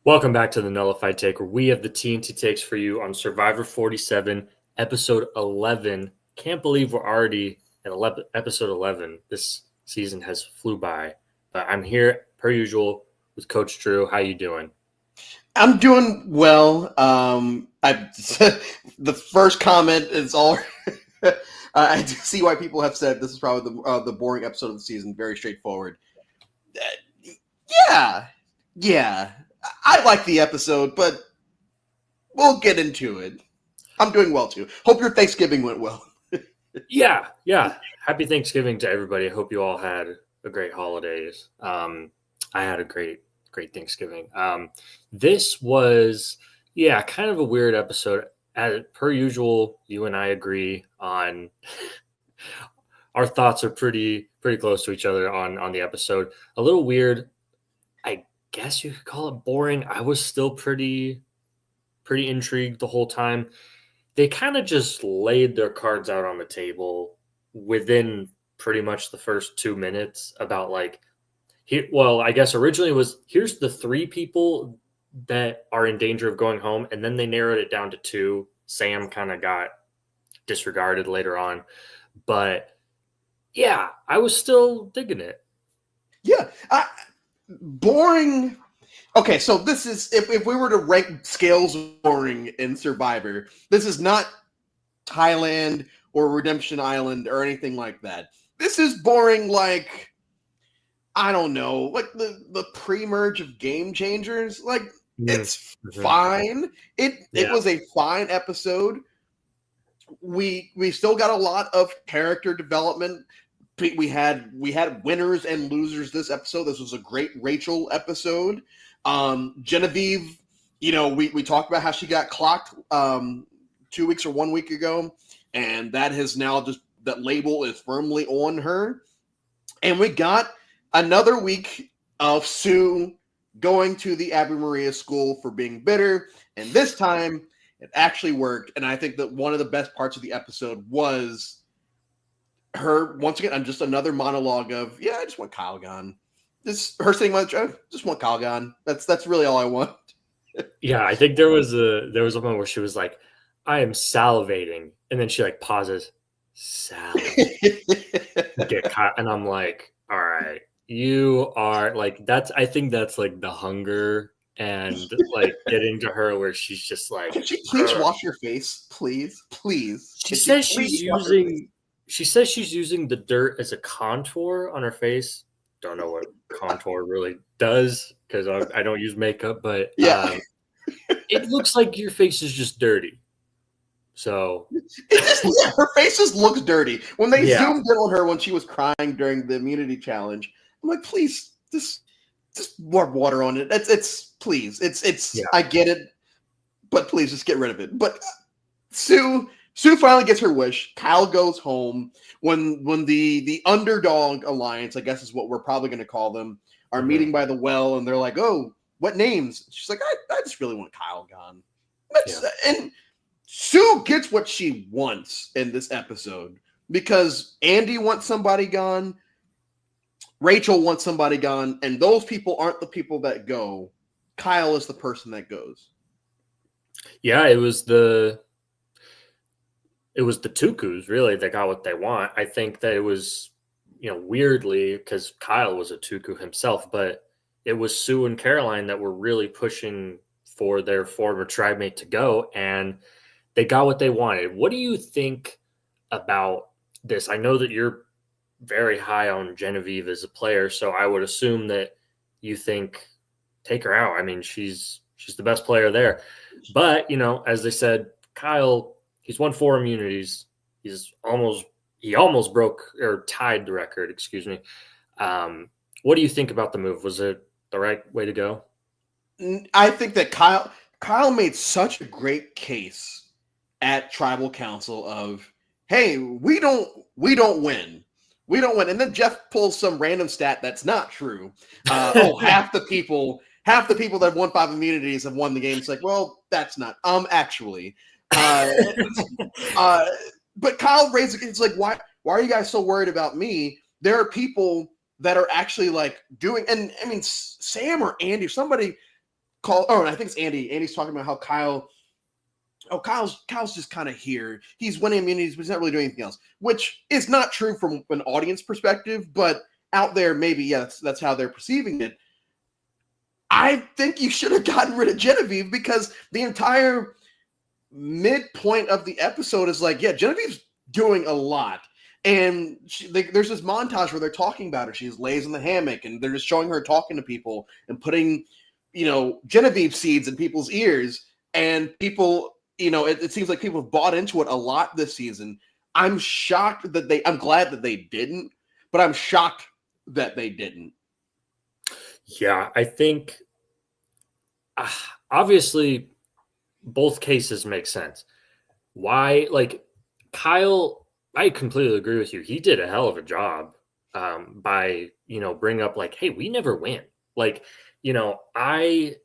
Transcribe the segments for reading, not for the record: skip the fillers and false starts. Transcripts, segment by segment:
Welcome back to the Nullified Take, where we have the TNT takes for you on Survivor 47, episode 11. Can't believe we're already at episode 11. This season has flew by. But I'm here, per usual, with Coach Drew. How you doing? I'm doing well. The first comment is all. I see why people have said this is probably the boring episode of the season. Very straightforward. Yeah. I like the episode, but we'll get into it. I'm doing well too. Hope your Thanksgiving went well. Yeah. Happy Thanksgiving to everybody. I hope you all had a great holidays. I had a great Thanksgiving. This was, kind of a weird episode. As per usual, you and I agree on our thoughts are pretty close to each other on the episode. A little weird. I guess you could call it boring. I was still pretty intrigued the whole time. They kind of just laid their cards out on the table within pretty much the first 2 minutes about I guess originally it was here's the 3 people that are in danger of going home, and then they narrowed it down to 2. Sam kind of got disregarded later on, but yeah, I was still digging it. Yeah, boring. Okay, so this is if we were to rank scales of boring in Survivor, this is not Thailand or Redemption Island or anything like that. This is boring like, I don't know, like the pre-merge of Game Changers. Like, it's fine. It was a fine episode. We still got a lot of character development. We had winners and losers this episode. This was a great Rachel episode. Genevieve, we talked about how she got clocked 2 weeks or 1 week ago, and that has now that label is firmly on her. And we got another week of Sue going to the Ave Maria school for being bitter, and this time it actually worked. And I think that one of the best parts of the episode was her, once again, just another monologue of, I just want Kyle gone. Just her saying, I just want Kyle gone. That's really all I want. Yeah, I think there was a moment where she was like, I am salivating. And then she pauses, salivating. And I'm like, all right, you are I think that's the hunger and getting to her where she's just like, can she please wash your face? Please. She says she's using the dirt as a contour on her face. Don't know what contour really does because I don't use makeup, but it looks like your face is just dirty. So her face just looks dirty. When they zoomed in on her when she was crying during the immunity challenge, I'm like, please, just more water on it. It's please. It's I get it, but please just get rid of it. But Sue finally gets her wish. Kyle goes home. When the underdog alliance, I guess is what we're probably going to call them, are meeting by the well, and they're like, oh, what names? She's like, I just really want Kyle gone. And Sue gets what she wants in this episode because Andy wants somebody gone, Rachel wants somebody gone, and those people aren't the people that go. Kyle is the person that goes. Yeah, it was the Tukus really that got what they want. I think that it was, weirdly, because Kyle was a Tuku himself, but it was Sue and Caroline that were really pushing for their former tribe mate to go, and they got what they wanted. What do you think about this? I know that you're very high on Genevieve as a player, so I would assume that you think take her out. I mean, she's the best player there. But, as they said, Kyle, he's won 4 immunities. He almost broke or tied the record, excuse me. What do you think about the move? Was it the right way to go? I think that Kyle made such a great case at Tribal Council of, hey, we don't win. We don't win. And then Jeff pulls some random stat that's not true. Half the people that have won 5 immunities have won the game. It's like, well, that's not actually. But Kyle raised it's like, why are you guys so worried about me? There are people that are actually doing, and I mean, Sam or Andy or somebody Oh, and I think it's Andy. Andy's talking about how Kyle's just kind of here. He's winning immunities, but he's not really doing anything else, which is not true from an audience perspective, but out there, maybe, yes, that's how they're perceiving it. I think you should have gotten rid of Genevieve because the entire midpoint of the episode is like, yeah, Genevieve's doing a lot. And there's this montage where they're talking about her. She lays in the hammock and they're just showing her talking to people and putting, Genevieve seeds in people's ears. And people, it seems like people have bought into it a lot this season. I'm glad that they didn't, but I'm shocked that they didn't. Yeah, I think obviously both cases make sense. Why, like Kyle, I completely agree with you. He did a hell of a job by, bring up like, hey, we never win. Like, I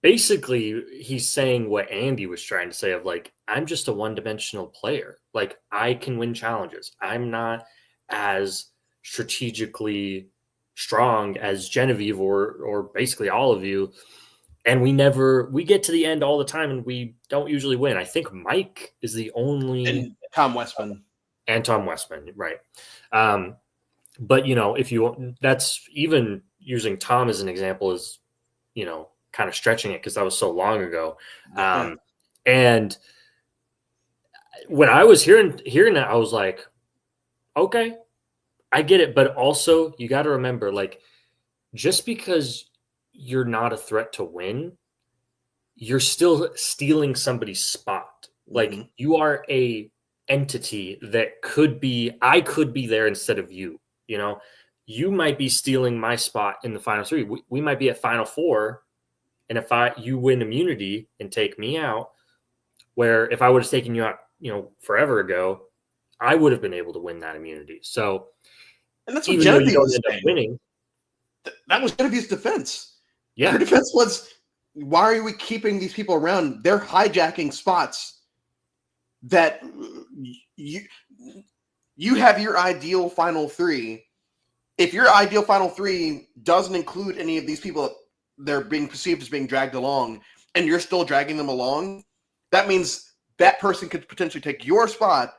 basically he's saying what Andy was trying to say of like, I'm just a one-dimensional player. Like I can win challenges. I'm not as strategically strong as Genevieve or basically all of you. And we get to the end all the time and we don't usually win. I think Mike is the only and Tom Westman. And Tom Westman, right. But that's even using Tom as an example is, kind of stretching it because that was so long ago. And when I was hearing that, I was like, okay, I get it. But also you got to remember, like, just because you're not a threat to win, you're still stealing somebody's spot. Like you are a entity that I could be there instead of you, you might be stealing my spot in the final three. We might be at final four. And if you win immunity and take me out, where if I would have taken you out, forever ago, I would have been able to win that immunity. So, and that's what Genevieve was saying. Winning, that was Genevieve's defense. Yeah, her defense was, why are we keeping these people around? They're hijacking spots that you have your ideal final three. If your ideal final three doesn't include any of these people, they're being perceived as being dragged along, and you're still dragging them along, that means that person could potentially take your spot,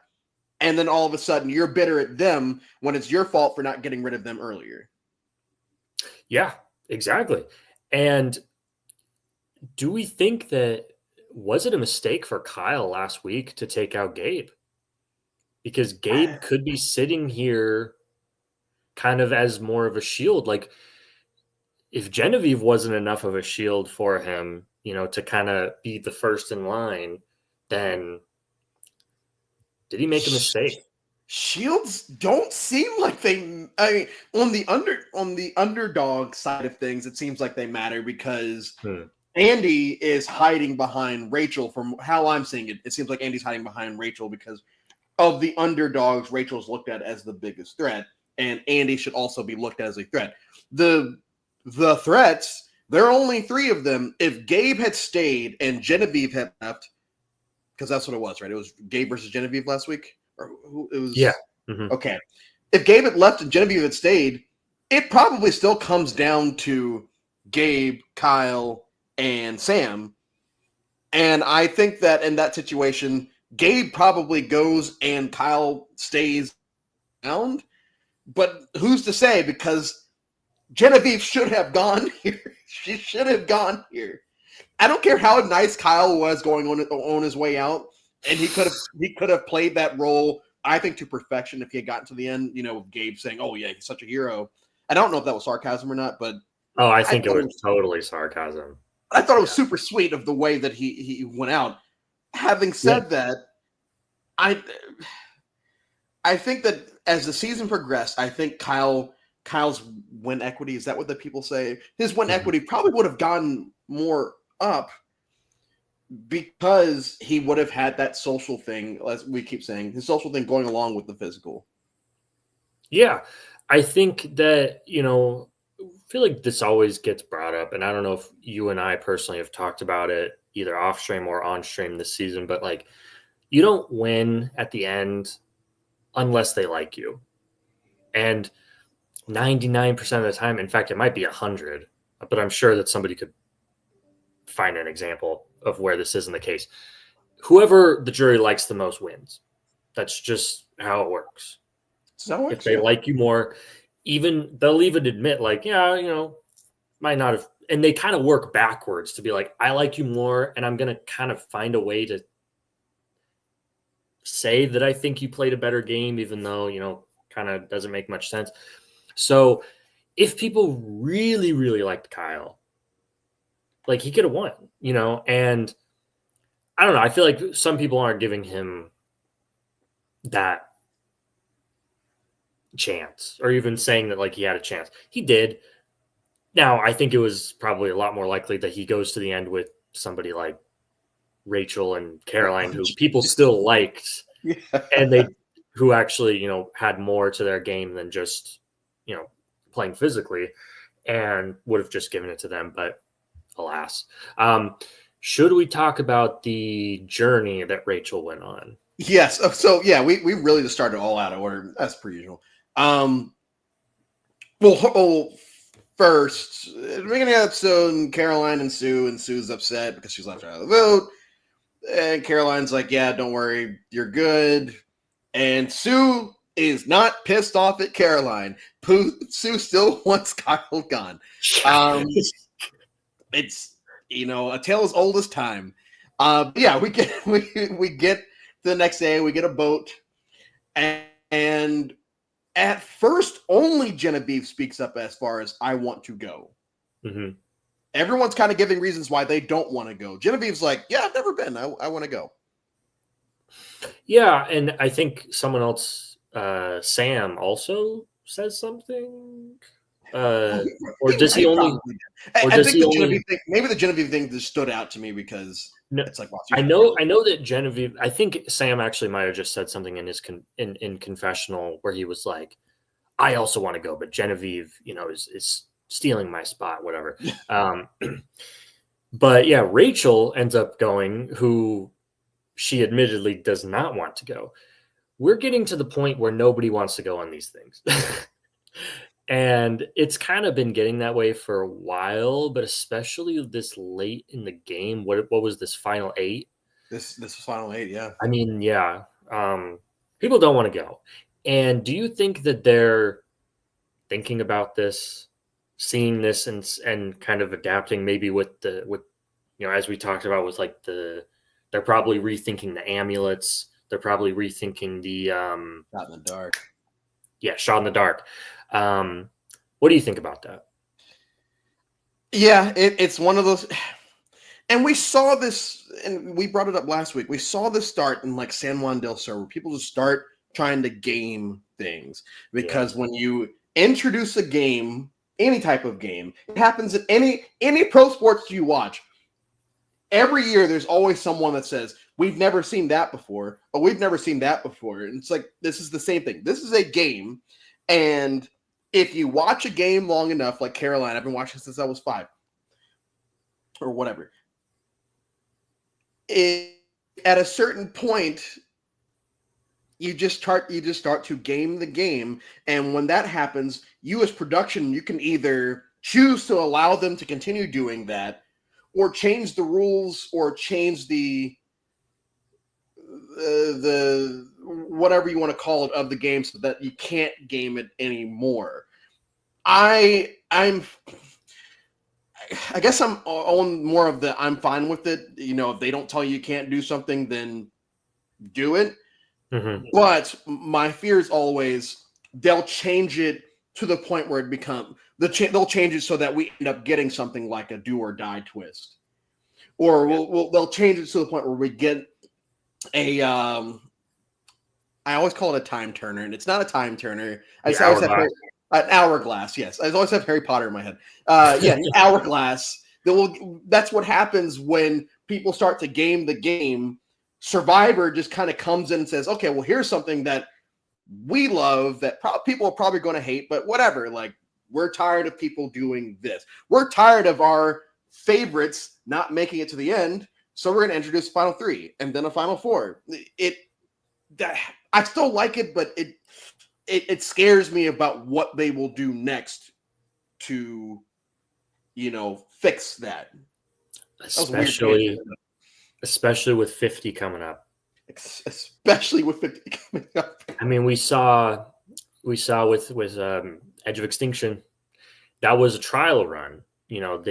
and then all of a sudden you're bitter at them when it's your fault for not getting rid of them earlier. Yeah, exactly. And do we think was it a mistake for Kyle last week to take out Gabe? Because Gabe could be sitting here kind of as more of a shield. Like if Genevieve wasn't enough of a shield for him, to kind of be the first in line, then did he make a mistake? Shields don't seem like they. I mean, on the underdog side of things, it seems like they matter because Andy is hiding behind Rachel. From how I'm seeing it, it seems like Andy's hiding behind Rachel because of the underdogs. Rachel's looked at as the biggest threat, and Andy should also be looked at as a threat. The threats, there are only three of them. If Gabe had stayed and Genevieve had left, because that's what it was, right? It was Gabe versus Genevieve last week. Or who it was? Yeah. Okay. If Gabe had left and Genevieve had stayed, it probably still comes down to Gabe, Kyle, and Sam. And I think that in that situation, Gabe probably goes and Kyle stays around. But who's to say? Because Genevieve should have gone here. She should have gone here. I don't care how nice Kyle was going on his way out. And he could have played that role, I think, to perfection if he had gotten to the end, with Gabe saying, oh, yeah, he's such a hero. I don't know if that was sarcasm or not, but... Oh, I think it was totally sarcasm. I thought it was super sweet of the way that he went out. Having said that, I think that as the season progressed, I think Kyle's win equity, is that what the people say? His win equity probably would have gotten more up because he would have had that social thing, as we keep saying, his social thing going along with the physical. Yeah, I think that, I feel like this always gets brought up, and I don't know if you and I personally have talked about it either off stream or on stream this season, but like you don't win at the end unless they like you. And 99% of the time, in fact, it might be 100, but I'm sure that somebody could find an example of where this isn't the case. Whoever the jury likes the most wins. That's just how it works. So If they like you more, they'll even admit, like, yeah, might not have, and they kind of work backwards to be like, I like you more, and I'm gonna kind of find a way to say that I think you played a better game, even though, kind of doesn't make much sense. So if people really, really liked Kyle, like, he could have won, and I don't know. I feel like some people aren't giving him that chance, or even saying that like he had a chance. He did. Now, I think it was probably a lot more likely that he goes to the end with somebody like Rachel and Caroline, who people still liked, yeah. and who actually, had more to their game than just, playing physically, and would have just given it to them. But alas. Should we talk about the journey that Rachel went on? Yes. So yeah, we really just started all out of order as per usual. Well, first, at the beginning of the episode, Caroline and Sue's upset because she's left out of the vote. And Caroline's like, yeah, don't worry, you're good. And Sue is not pissed off at Caroline. Sue still wants Kyle gone. It's a tale as old as time. Yeah, we get the next day, we get a boat, and at first, only Genevieve speaks up as far as I want to go. Mm-hmm. Everyone's kind of giving reasons why they don't want to go. Genevieve's like, yeah, I've never been. I want to go. Yeah, and I think someone else, Sam, also says something. Or does he only? Or I does think he the only? Genevieve thing, maybe the Genevieve thing just stood out to me because No, it's like, wow, I know that Genevieve. I think Sam actually might have just said something in his in confessional where he was like, "I also want to go," but Genevieve, is stealing my spot, whatever. But yeah, Rachel ends up going, who she admittedly does not want to go. We're getting to the point where nobody wants to go on these things. And it's kind of been getting that way for a while, but especially this late in the game. What was this final 8? This was final 8, yeah. I mean, yeah. People don't want to go. And do you think that they're thinking about this, seeing this, and kind of adapting maybe with as we talked about with like they're probably rethinking the amulets. They're probably rethinking the Shot in the dark. Yeah, shot in the dark. What do you think about that? Yeah, it's one of those, and we saw this, and we brought it up last week. We saw this start in like San Juan del Sur, where people just start trying to game things because when you introduce a game, any type of game, it happens in any pro sports you watch. Every year, there's always someone that says, "We've never seen that before," or "We've never seen that before." And it's like, this is the same thing. This is a game, and if you watch a game long enough, like Caroline, I've been watching since I was 5 or whatever. At a certain point, you just start to game the game, and when that happens, you as production, you can either choose to allow them to continue doing that, or change the rules, or change the whatever you want to call it of the game, so that you can't game it anymore. I guess I'm on more of the I'm fine with it. If they don't tell you can't do something, then do it. Mm-hmm. But my fear is always they'll change it to the point where it becomes they'll change it so that we end up getting something like a do or die twist, or they'll change it to the point where we get a I always call it a time turner, and it's not a time turner. I always have an hourglass. Yes, I always have Harry Potter in my head. Yeah, an hourglass. That's what happens when people start to game the game. Survivor just kind of comes in and says, "Okay, well, here's something that we love that people are probably going to hate, but whatever. Like, we're tired of people doing this. We're tired of our favorites not making it to the end, so we're going to introduce final 3 and then a final 4." I still like it, but it scares me about what they will do next to, fix that. That was a weird tangent. especially with 50 coming up. Especially with 50 coming up. I mean, we saw with Edge of Extinction, that was a trial run. You know,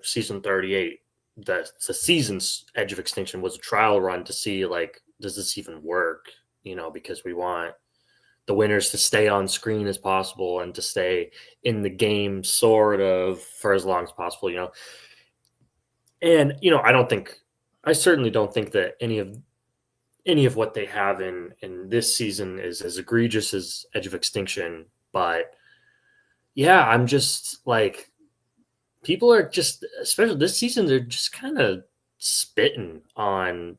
season 38, the season's Edge of Extinction was a trial run to see, like, does this even work? You know, because we want the winners to stay on screen as possible and to stay in the game sort of for as long as possible. You know, and you know, I certainly don't think that any of what they have in this season is as egregious as Edge of Extinction, but yeah, I'm just like, people are just, especially this season, they're just kind of spitting on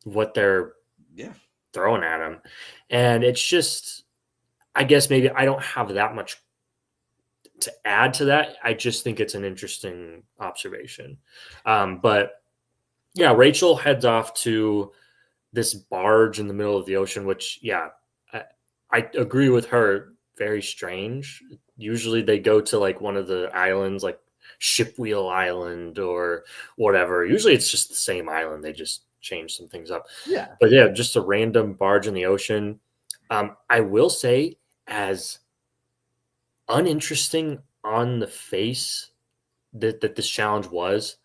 what they're throwing at them, and it's just, I guess maybe I don't have that much to add to that. I just think it's an interesting observation, but yeah, Rachel heads off to this barge in the middle of the ocean, which, yeah, I agree with her. Very strange. Usually they go to like one of the islands, like Shipwheel Island or whatever. Usually it's just the same island. They just change some things up. Yeah. But yeah, just a random barge in the ocean. I will say, as uninteresting on the face that this challenge was,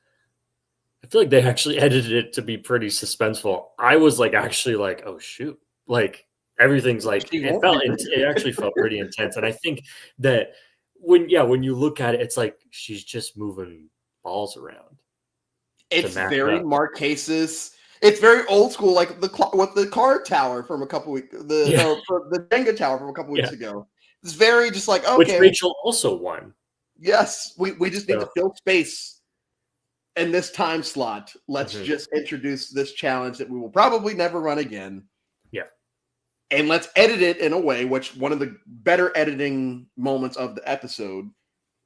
I feel like they actually edited it to be pretty suspenseful. I was like, actually, like, oh shoot, like everything's like, it actually felt pretty intense. And I think that when you look at it, it's like she's just moving balls around. It's very Marquesas. It's very old school, like the car tower from a couple weeks, the Jenga tower from a couple weeks ago. It's very just like, okay, which Rachel also won. Yes, we just need to fill space in this time slot. Let's just introduce this challenge that we will probably never run again. Yeah. And let's edit it in a way, which one of the better editing moments of the episode,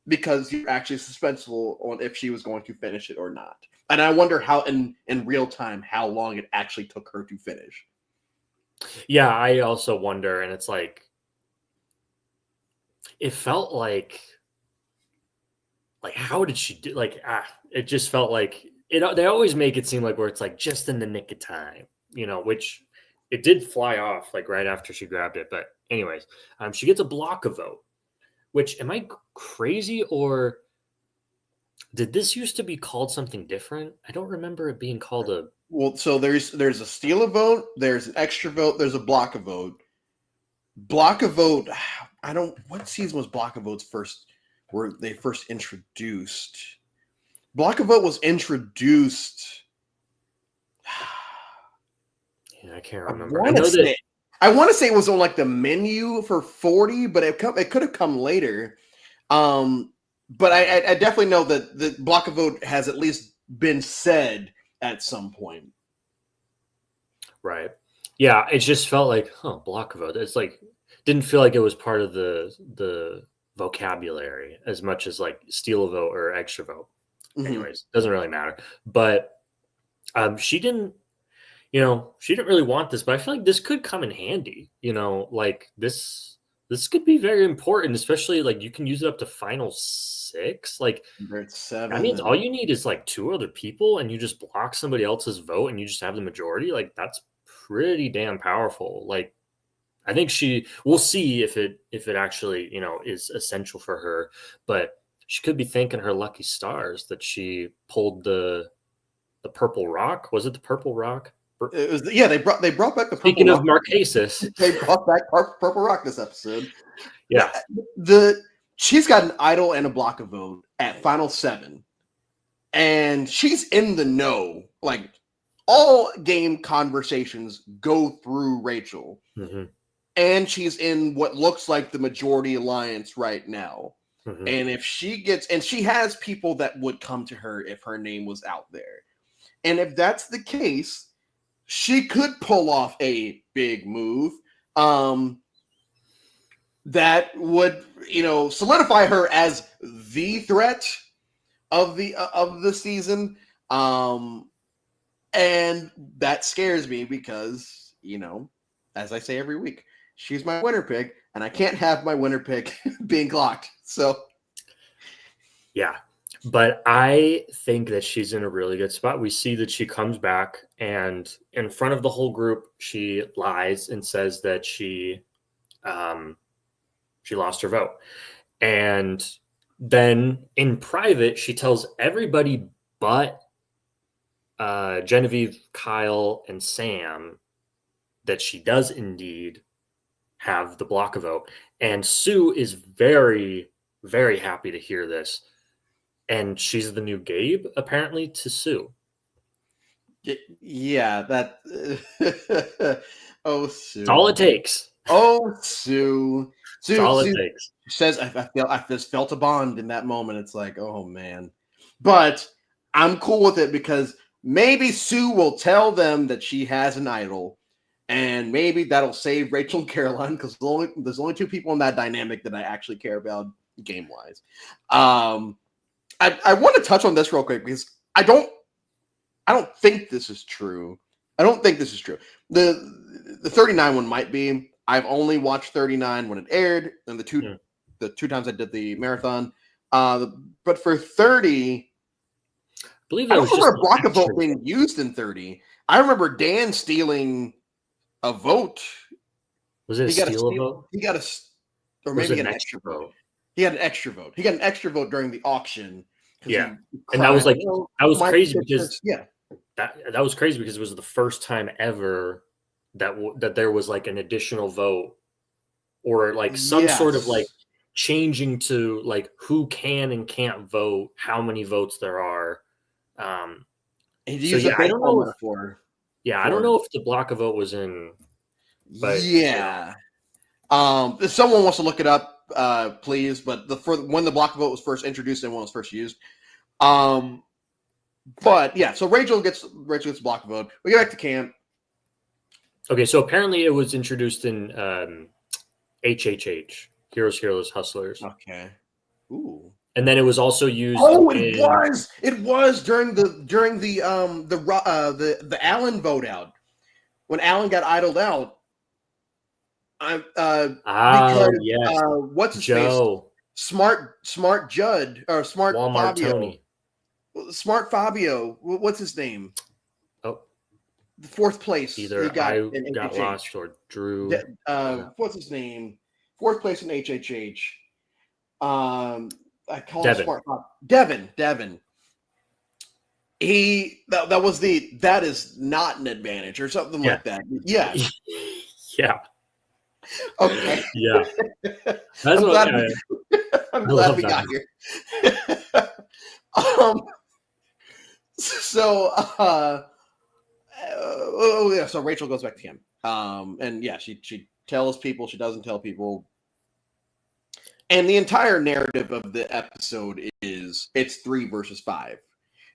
because you're actually suspenseful on if she was going to finish it or not. And I wonder how in real time, how long it actually took her to finish. Yeah, I also wonder, and it's like, it felt like how did she do, it just felt like it. They always make it seem like where it's like just in the nick of time, you know, which it did fly off like right after she grabbed it. But anyways, she gets a block a vote, which, am I crazy, or did this used to be called something different? I don't remember it being called a. Well, so there's a steal a vote, there's an extra vote, there's a block a vote. Block a vote, what season was block a votes first, were they first introduced? Block a vote was introduced. Yeah, I can't remember. I want to say it was on like the menu for 40, but it could have come later. But I definitely know that the block a vote has at least been said at some point. Right. Yeah, it just felt like, block a vote. It's like, didn't feel like it was part of the vocabulary as much as like steal a vote or extra vote. Mm-hmm. Anyways, doesn't really matter. But she didn't really want this, but I feel like this could come in handy. You know, like this could be very important, especially like you can use it up to final 6. Like, 7. I mean, all you need is like 2 other people, and you just block somebody else's vote, and you just have the majority. Like, that's pretty damn powerful. Like, I think we'll see if it actually, you know, is essential for her, but she could be thanking her lucky stars that she pulled the purple rock. Was it the purple rock? It was, yeah, they brought back the purple Speaking rock. of Marquesas. They brought back purple rock this episode. Yeah. She's got an idol and a block of vote at final 7. And she's in the know. Like, all game conversations go through Rachel. Mm-hmm. And she's in what looks like the majority alliance right now. Mm-hmm. And if she she has people that would come to her if her name was out there. And if that's the case, she could pull off a big move that would, you know, solidify her as the threat of the season. And that scares me because, you know, as I say every week, she's my winner pick, and I can't have my winner pick being clocked. So, yeah. But I think that she's in a really good spot. We see that she comes back, and in front of the whole group, she lies and says that she lost her vote. And then in private, she tells everybody but Genevieve, Kyle, and Sam that she does indeed have the block a vote. And Sue is very, very happy to hear this. And she's the new Gabe, apparently, to Sue. Yeah, that. Oh, It's all it Sue. takes. Oh, Sue. It's Sue. all it Sue takes. says, I just felt a bond in that moment. It's like, oh man. But I'm cool with it because maybe Sue will tell them that she has an idol, and maybe that'll save Rachel and Caroline because there's only two people in that dynamic that I actually care about game wise. I want to touch on this real quick because I don't think this is true. I don't think this is true. The 39 one might be. I've only watched 39 when it aired, and the two times I did the marathon. But for 30, I believe I that don't was just remember a block an of vote extra. being used in 30. I remember Dan stealing a vote. Was it a He got a steal a vote? He got a, or Or was maybe it an an extra extra vote. vote? He had an extra vote. He got an extra vote during the auction. Yeah. He And that was cried, like, "Oh, that was my crazy pictures." because Yeah. that was crazy because it was the first time ever that there was like an additional vote or like some sort of like Yes. changing to like who can and can't vote, how many votes there are. Um, He so used a yeah, I don't baseball know if metaphor I don't for. know if the block a vote was in, but Yeah. If someone wants to look it up, please. But when the block vote was first introduced and when it was first used. But yeah, so Rachel gets block vote. We get back to camp. okay. So apparently it was introduced in HHH, Heroes, Heroes, Hustlers, Okay. Ooh. and then it was also used Oh, it in. was. It was during the Allen vote out when Allen got idled out. I Oh because yes, what's his face? Joe, Smart Judd or Smart Walmart Fabio. Tony. Smart Fabio. What's his name? Oh, The fourth place he either got I in got HHH. lost or Drew. What's his name? Fourth place in HHH. I call him Devin. Smart Bob. Devin. That is not an advantage or something Yeah. like that. Yes. Yeah. Okay. Yeah. That's I'm what glad I'm I glad love we that. got here. So oh yeah, so Rachel goes back to him. And yeah, she tells people, she doesn't tell people. And the entire narrative of the episode is it's 3 versus 5.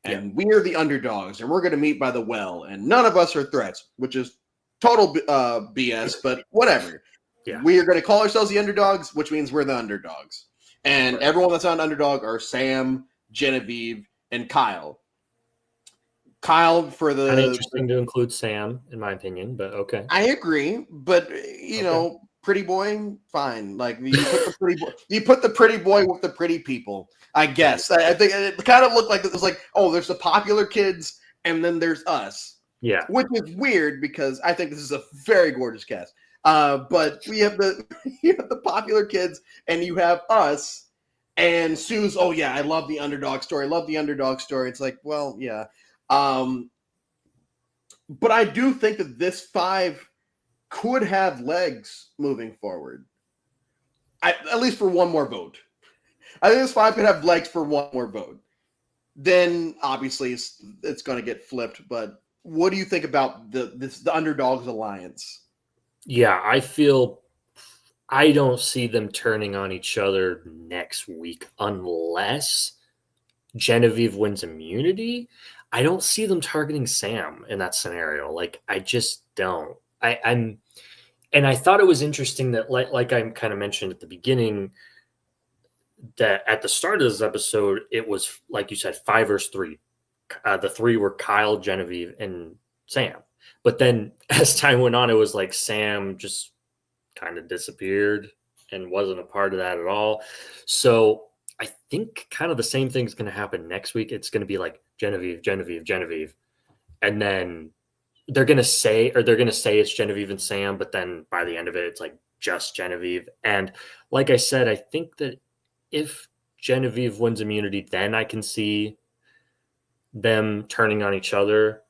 And we're the underdogs, and we're going to meet by the well, and none of us are threats, which is total BS, but whatever. Yeah. We are going to call ourselves the underdogs, which means we're the underdogs. And Right. everyone that's not an underdog are Sam, Genevieve, and Kyle. Kyle for Kind of the. interesting to include Sam, in my opinion, but okay. I agree, but you know, pretty boy, fine. Like you put the pretty boy with the pretty people. I guess. I think it kind of looked like it was like, oh, there's the popular kids, and then there's us. Yeah. Which is weird because I think this is a very gorgeous cast. But we have you have the popular kids, and you have us, and Sue's. Oh yeah, I love the underdog story. I love the underdog story. It's like, well, yeah. But I do think that this 5 could have legs moving forward. At least for one more vote. I think this 5 could have legs for one more vote. Then obviously it's going to get flipped. But what do you think about the Underdogs Alliance? Yeah, I don't see them turning on each other next week unless Genevieve wins immunity. I don't see them targeting Sam in that scenario. Like, I just don't. And I thought it was interesting that, like I kind of mentioned at the beginning, that at the start of this episode, it was like you said, 5 versus 3. The 3 were Kyle, Genevieve, and Sam. But then as time went on, it was like Sam just kind of disappeared and wasn't a part of that at all. So I think kind of the same thing's going to happen next week. It's going to be like Genevieve, Genevieve, Genevieve, and then they're going to say it's Genevieve and Sam, but then by the end of it, it's like just Genevieve. And like I said, I think that if Genevieve wins immunity, then I can see them turning on each other.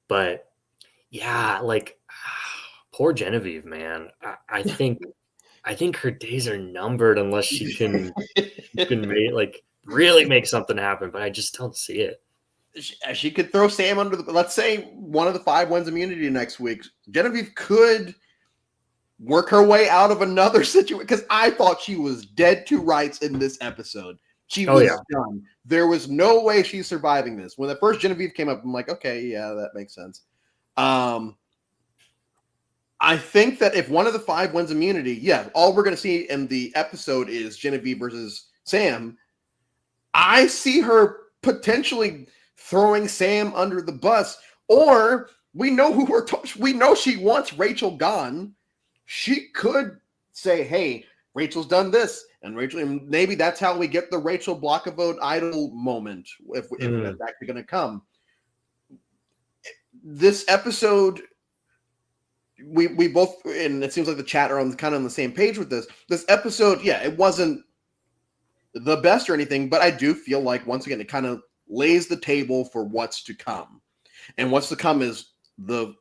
But yeah, like poor Genevieve, man. I think her days are numbered unless she can really make something happen. But I just don't see it. She could throw Sam under the. Let's say one of the 5 wins immunity next week. Genevieve could work her way out of another situation, because I thought she was dead to rights in this episode. She was done. There was no way she's surviving this. When the first Genevieve came up, I'm like, okay, yeah, that makes sense. I think that if one of the 5 wins immunity, yeah, all we're going to see in the episode is Genevieve versus Sam. I see her potentially throwing Sam under the bus, or we know we know she wants Rachel gone. She could say, "Hey, Rachel's done this," and maybe that's how we get the Rachel block a vote idol moment, if that's actually going to come. This episode, we both, and it seems like the chat are kind of on the same page with this. This episode, yeah, it wasn't the best or anything, but I do feel like once again it kind of lays the table for what's to come, and what's to come is the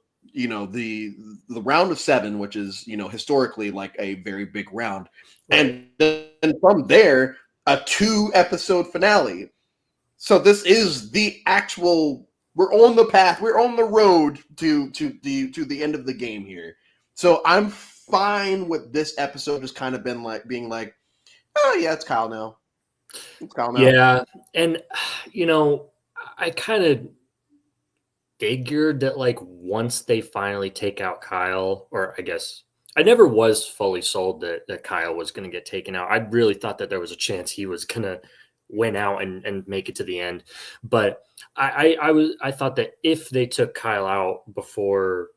round of 7, which is historically like a very big round, right. And then from there a 2-episode finale. So this is the actual. We're on the path. We're on the road to the end of the game here. So I'm fine with this episode just kind of being like, oh yeah, it's Kyle now. It's Kyle now. Yeah, and I kind of figured that like once they finally take out Kyle, or I guess I never was fully sold that Kyle was going to get taken out. I really thought that there was a chance he was going to win out and make it to the end. But I thought that if they took Kyle out before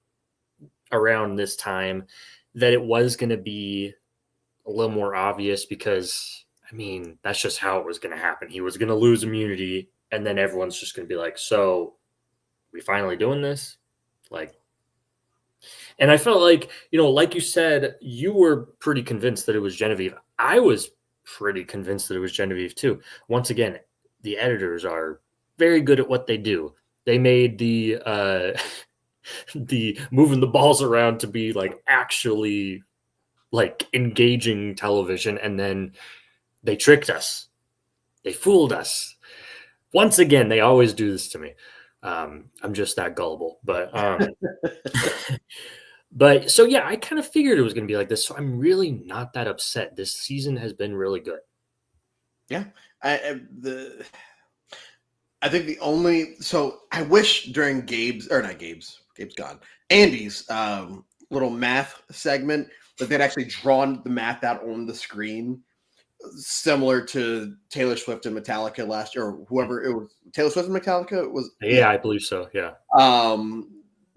around this time, that it was going to be a little more obvious, because I mean, that's just how it was going to happen. He was going to lose immunity, and then everyone's just going to be like, so we finally doing this? Like, and I felt like, like you said, you were pretty convinced that it was Genevieve. I was pretty convinced that it was Genevieve too. Once again, the editors are very good at what they do. They made the the moving the balls around to be like actually like engaging television, and then they tricked us. They fooled us. Once again, they always do this to me. I'm just that gullible, but but so yeah, I kind of figured it was going to be like this. So I'm really not that upset. This season has been really good. Yeah, I think the only, so I wish during Gabe's gone, Andy's little math segment, that they'd actually drawn the math out on the screen, similar to Taylor Swift and Metallica last year, or whoever it was. Taylor Swift and Metallica was. Yeah, I believe so. Yeah.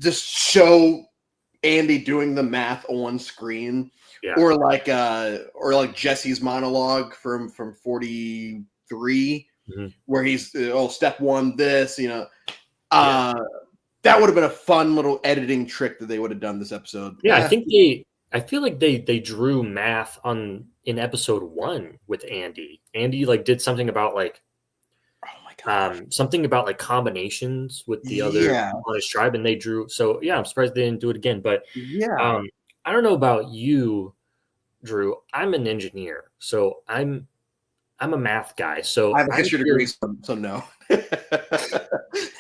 Just show Andy doing the math on screen, yeah. or like Jesse's monologue from 43, where he's step 1 this, that would have been a fun little editing trick that they would have done this episode. Yeah, I feel like they drew math in episode 1 with Andy. Andy like did something about like, oh my god, something about like combinations with the other on his tribe, and they drew. So yeah, I'm surprised they didn't do it again. But yeah, I don't know about you, Drew. I'm an engineer, so I'm a math guy. So I have a history degree, so no.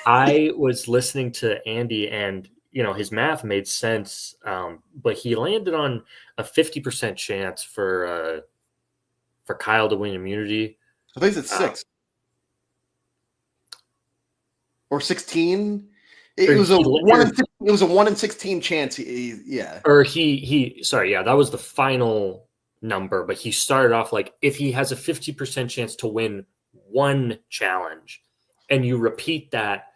I was listening to Andy, and his math made sense, but he landed on a 50% chance for Kyle to win immunity. I think it's 6 or 16. It was a 1 in 16 chance. Sorry, yeah, that was the final number, but he started off like, if he has a 50% chance to win one challenge, and you repeat that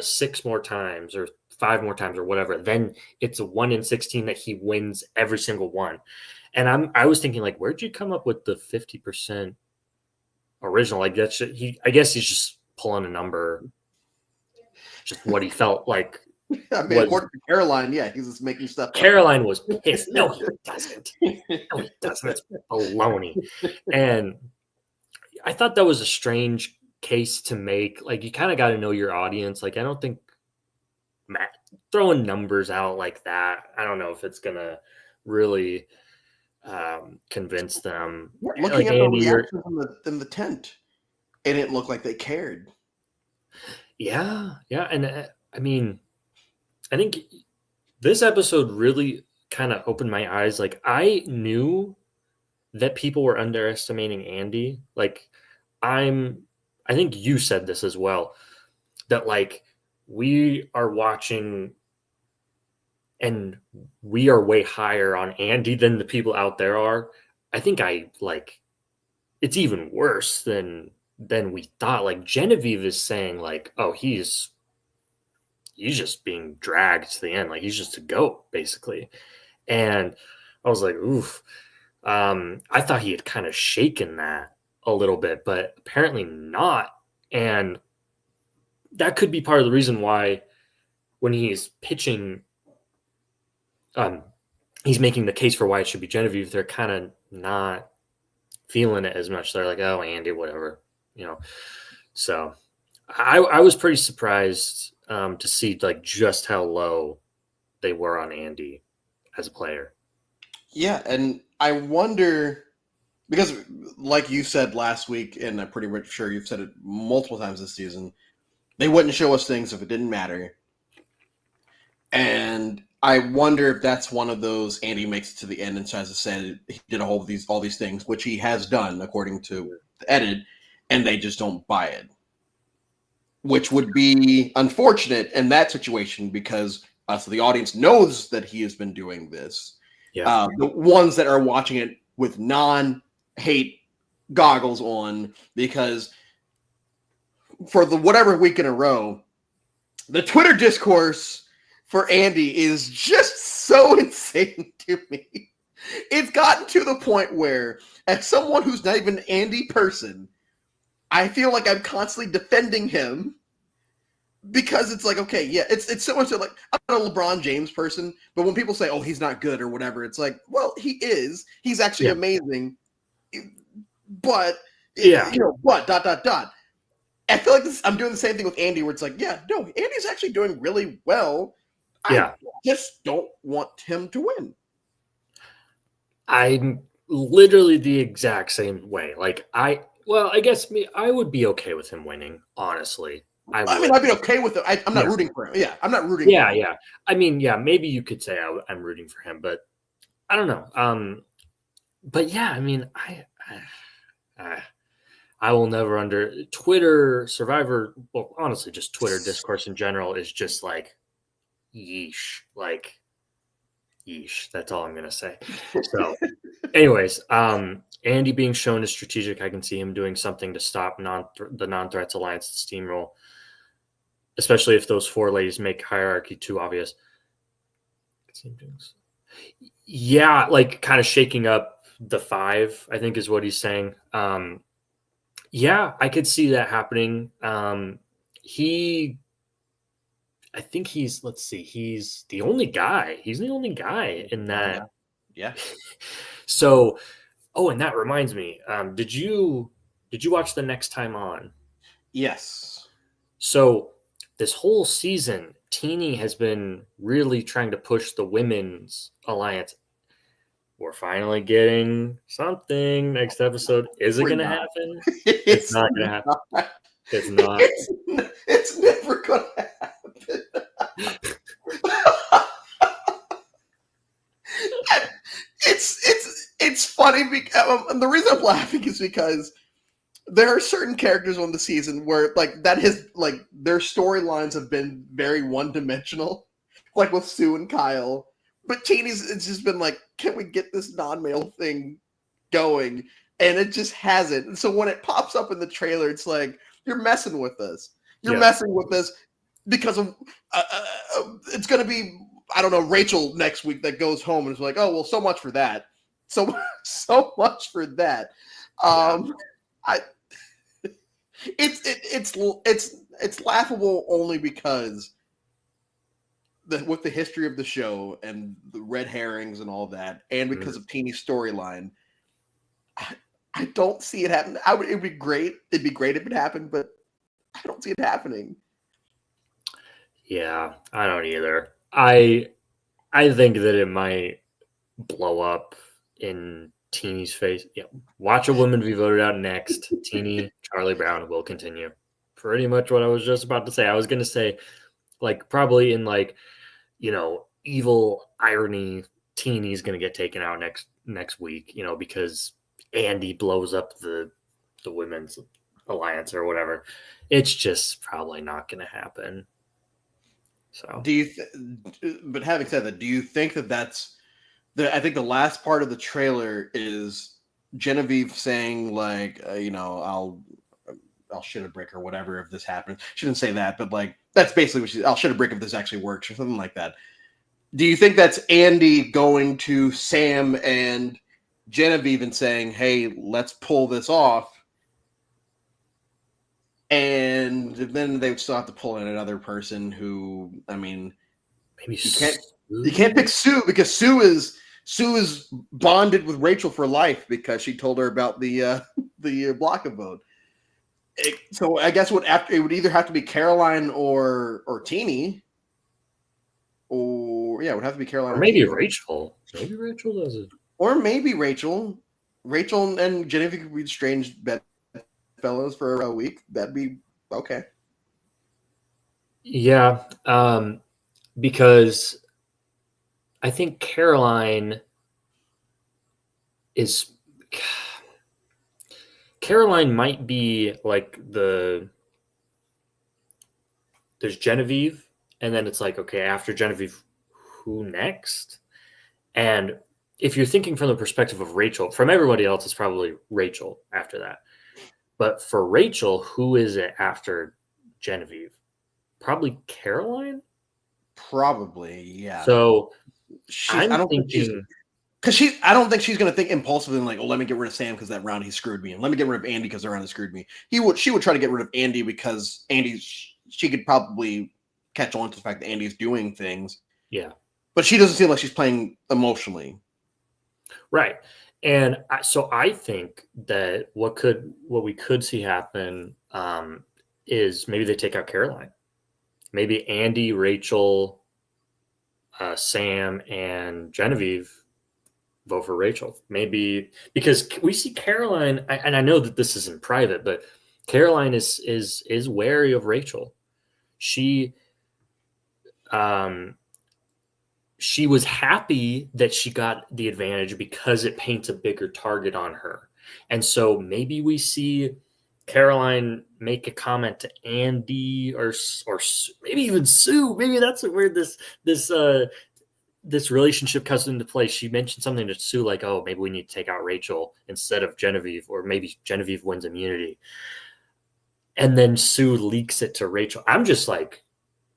6 more times or 5 more times or whatever, then it's a 1 in 16 that he wins every single one. And I was thinking, like, where'd you come up with the 50% original. Like that's I guess he's just pulling a number, just what he felt like. I mean, according to Caroline, yeah, he's just making stuff up. Caroline was pissed. No, he doesn't. No, he doesn't. It's baloney. And I thought that was a strange case to make. Like, you kind of got to know your audience. Like, I don't think Matt throwing numbers out like that, I don't know if it's going to really convince them. Looking like at Andy, the reactions in the tent, it didn't look like they cared. Yeah. And I mean, I think this episode really kind of opened my eyes. Like, I knew that people were underestimating Andy. Like, I think you said this as well, that like we are watching and we are way higher on Andy than the people out there are. I think it's even worse than we thought. Like, Genevieve is saying like, oh, he's just being dragged to the end. Like, he's just a goat basically. And I was like, oof. I thought he had kind of shaken that a little bit, but apparently not. And that could be part of the reason why when he's pitching, he's making the case for why it should be Genevieve. They're kind of not feeling it as much. They're like, oh, Andy, whatever, So I was pretty surprised to see like just how low they were on Andy as a player. Yeah, and I wonder, because like you said last week, and I'm pretty much sure you've said it multiple times this season, they wouldn't show us things if it didn't matter. And I wonder if that's one of those Andy makes it to the end and tries to say he did all these things, which he has done according to the edit, and they just don't buy it. Which would be unfortunate in that situation because so the audience knows that he has been doing this. Yeah. The ones that are watching it with non-hate goggles on, because for the whatever week in a row, the Twitter discourse for Andy is just so insane to me. It's gotten to the point where, as someone who's not even an Andy person, I feel like I'm constantly defending him. Because it's like, okay, yeah, it's so much like, I'm not a LeBron James person, but when people say, oh, he's not good or whatever, it's like, well, he is. He's actually amazing. But, but, ... I feel like I'm doing the same thing with Andy, where it's like, yeah, no, Andy's actually doing really well. I just don't want him to win. I'm literally the exact same way. Like, I guess I would be okay with him winning, honestly. I mean, I'd be okay with it. I'm not rooting for him. Yeah, I'm not rooting for him. Yeah. I mean, yeah, maybe you could say I'm rooting for him, but I don't know. But yeah, I mean, I will never Twitter Survivor. Well, honestly, just Twitter discourse in general is just like, yeesh. Like, yeesh. That's all I'm going to say. So anyways, Andy being shown as strategic, I can see him doing something to stop the non-threats alliance steamroll, especially if those four ladies make hierarchy too obvious. Yeah, like kind of shaking up the five, I think is what he's saying. Yeah, I could see that happening. I think he's the only guy. He's the only guy in that. Yeah. So, and that reminds me. Did you watch The Next Time On? Yes. So this whole season, Teeny has been really trying to push the women's alliance. We're finally getting something next episode. Is it going to happen? It's not going to happen. It's not. It's never going to happen. It's funny because the reason I'm laughing is because there are certain characters on the season where like that has like their storylines have been very one-dimensional, like with Sue and Kyle. But Teeny's, it's just been like, can we get this non-male thing going? And it just hasn't. And so when it pops up in the trailer, it's like, you're messing with us. You're messing with us because of it's going to be, I don't know, Rachel next week that goes home and is like, oh, well, so much for that. So much for that. It's laughable only because with the history of the show and the red herrings and all that, and because of Teeny's storyline. I don't see it happen. It'd be great. It'd be great if it happened, but I don't see it happening. Yeah, I don't either. I think that it might blow up in Teeny's face. Yeah, watch a woman be voted out next. Teeny, Charlie Brown will continue. Pretty much what I was just about to say. I was going to say, like, probably in like, evil irony, Teeny's going to get taken out next week. Because Andy blows up the women's alliance or whatever. It's just probably not going to happen. So, but having said that, do you think that's I think the last part of the trailer is Genevieve saying like, I'll shit a brick or whatever if this happens. She didn't say that, but like that's basically what I'll shit a brick if this actually works or something like that. Do you think that's Andy going to Sam and Genevieve and saying, "Hey, let's pull this off"? And then they would still have to pull in another person who, I mean, maybe you can't pick Sue because Sue is bonded with Rachel for life because she told her about the block of vote. So I guess it would either have to be Caroline or Teeny, or it would have to be Caroline or or maybe Teeny. Rachel. Maybe Rachel does it. Or maybe Rachel and Genevieve could be strange bedfellows for a week. That'd be okay. Yeah, because I think Caroline might be like there's Genevieve, and then it's like, okay, after Genevieve, who next? And if you're thinking from the perspective of Rachel, from everybody else, it's probably Rachel after that. But for Rachel, who is it after Genevieve? Probably Caroline? Probably, yeah. So I don't think she's going to think impulsively like, oh, let me get rid of Sam because that round he screwed me, and let me get rid of Andy because that round he screwed me. She would try to get rid of Andy because she could probably catch on to the fact that Andy's doing things. Yeah. But she doesn't seem like she's playing emotionally. Right. And so I think that what we could see happen is maybe they take out Caroline. Maybe Andy, Rachel, Sam, and Genevieve vote for Rachel. Maybe because we see Caroline, and I know that this is in private, but Caroline is wary of Rachel. She was happy that she got the advantage because it paints a bigger target on her. And so maybe we see Caroline make a comment to Andy or maybe even Sue. Maybe that's where this relationship comes into play. She mentioned something to Sue like, oh, maybe we need to take out Rachel instead of Genevieve, or maybe Genevieve wins immunity. And then Sue leaks it to Rachel. I'm just like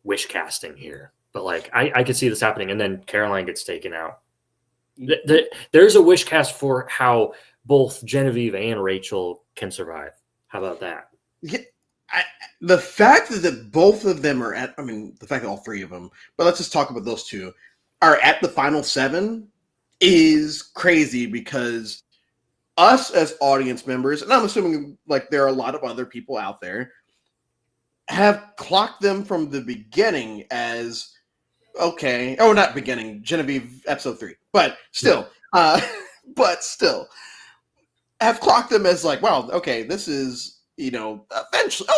wish casting here. But like I could see this happening, and then Caroline gets taken out. There's a wish cast for how both Genevieve and Rachel can survive. How about that? Yeah, the fact that both of them are the fact that all three of them, but let's just talk about those two, are at the final 7 is crazy because us as audience members, and I'm assuming like there are a lot of other people out there, have clocked them from the beginning as okay. Oh, not beginning. Genevieve, episode 3. But still, have clocked them as like, wow, okay, this is, eventually.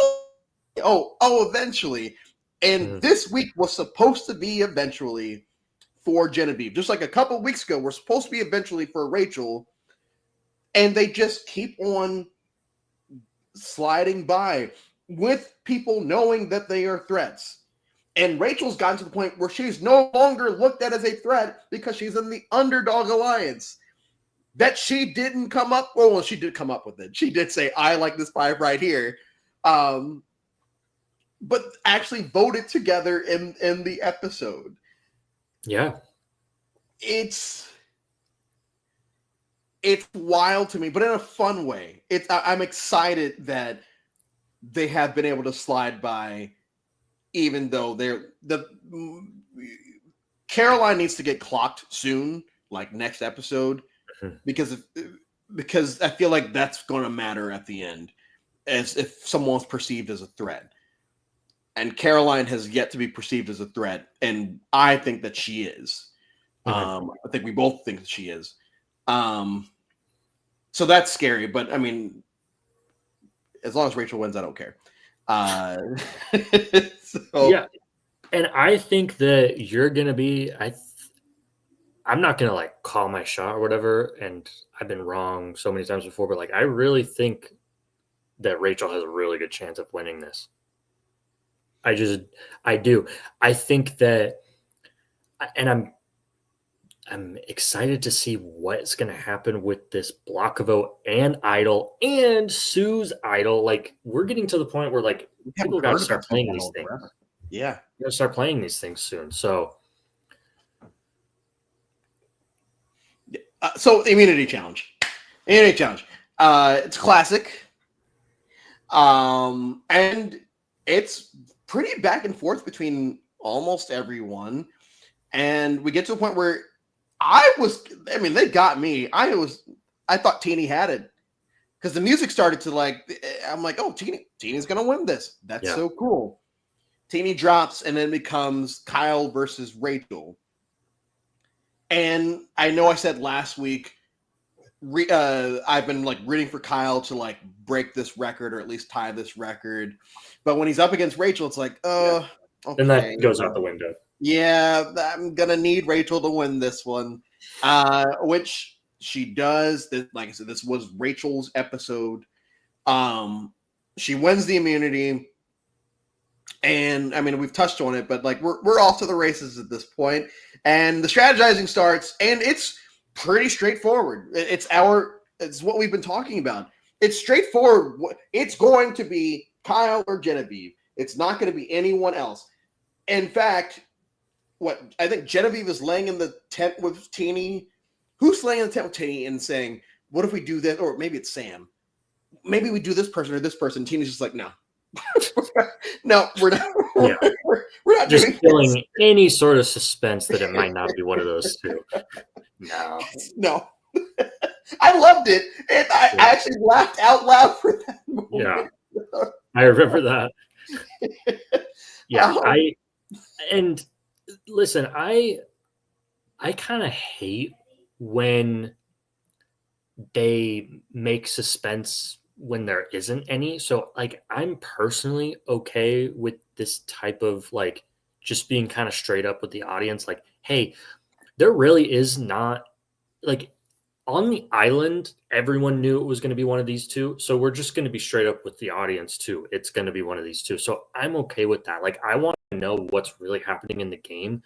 Eventually. And this week was supposed to be eventually for Genevieve. Just like a couple weeks ago, we're supposed to be eventually for Rachel. And they just keep on sliding by with people knowing that they are threats. And Rachel's gotten to the point where she's no longer looked at as a threat because she's in the underdog alliance. That she didn't come up. Well, she did come up with it. She did say, I like this 5 right here. But actually voted together in the episode. Yeah. It's wild to me, but in a fun way. I'm excited that they have been able to slide by, even though Caroline needs to get clocked soon, like next episode, because I feel like that's going to matter at the end, as if someone's perceived as a threat. And Caroline has yet to be perceived as a threat, and I think that she is. I think we both think that she is. So that's scary, but I mean, as long as Rachel wins, I don't care. Yeah, and I think that you're gonna be. I'm not gonna like call my shot or whatever, and I've been wrong so many times before, but like I really think that Rachel has a really good chance of winning this. I do. I think that, and I'm excited to see what's going to happen with this block vote and idol and Sue's idol. Like we're getting to the point where like people got to start playing these things. Yeah, you got to start playing these things soon. So immunity challenge. It's classic. And it's pretty back and forth between almost everyone. And we get to a point where they got me. I thought Teeny had it because the music started to I'm like, oh, Teeny's going to win this. That's so cool. Teeny drops and then becomes Kyle versus Rachel. And I know I said last week, I've been rooting for Kyle to break this record or at least tie this record. But when he's up against Rachel, it's like, okay. And that goes out the window. Yeah, I'm going to need Rachel to win this one, which she does. Like I said, this was Rachel's episode. She wins the immunity. And I mean, we've touched on it, but we're off to the races at this point. And the strategizing starts, and it's pretty straightforward. It's what we've been talking about. It's straightforward. It's going to be Kyle or Genevieve. It's not going to be anyone else. In fact, I think Genevieve is laying in the tent with Teeny. Who's laying in the tent with Teeny and saying, what if we do this? Or maybe it's Sam. Maybe we do this person or this person. Teeny's just like, no. No, we're not. Yeah. We're not just doing killing this. any sort of suspense that it might not be one of those two. No. I loved it. And I actually laughed out loud for that moment. Yeah. I remember that. Yeah. And listen, I kind of hate when they make suspense when there isn't any. So I'm personally okay with this type of just being kind of straight up with the audience. Hey, there really is not on the island, everyone knew it was going to be one of these two. So we're just going to be straight up with the audience too. It's going to be one of these two. So I'm okay with that. I want to know what's really happening in the game,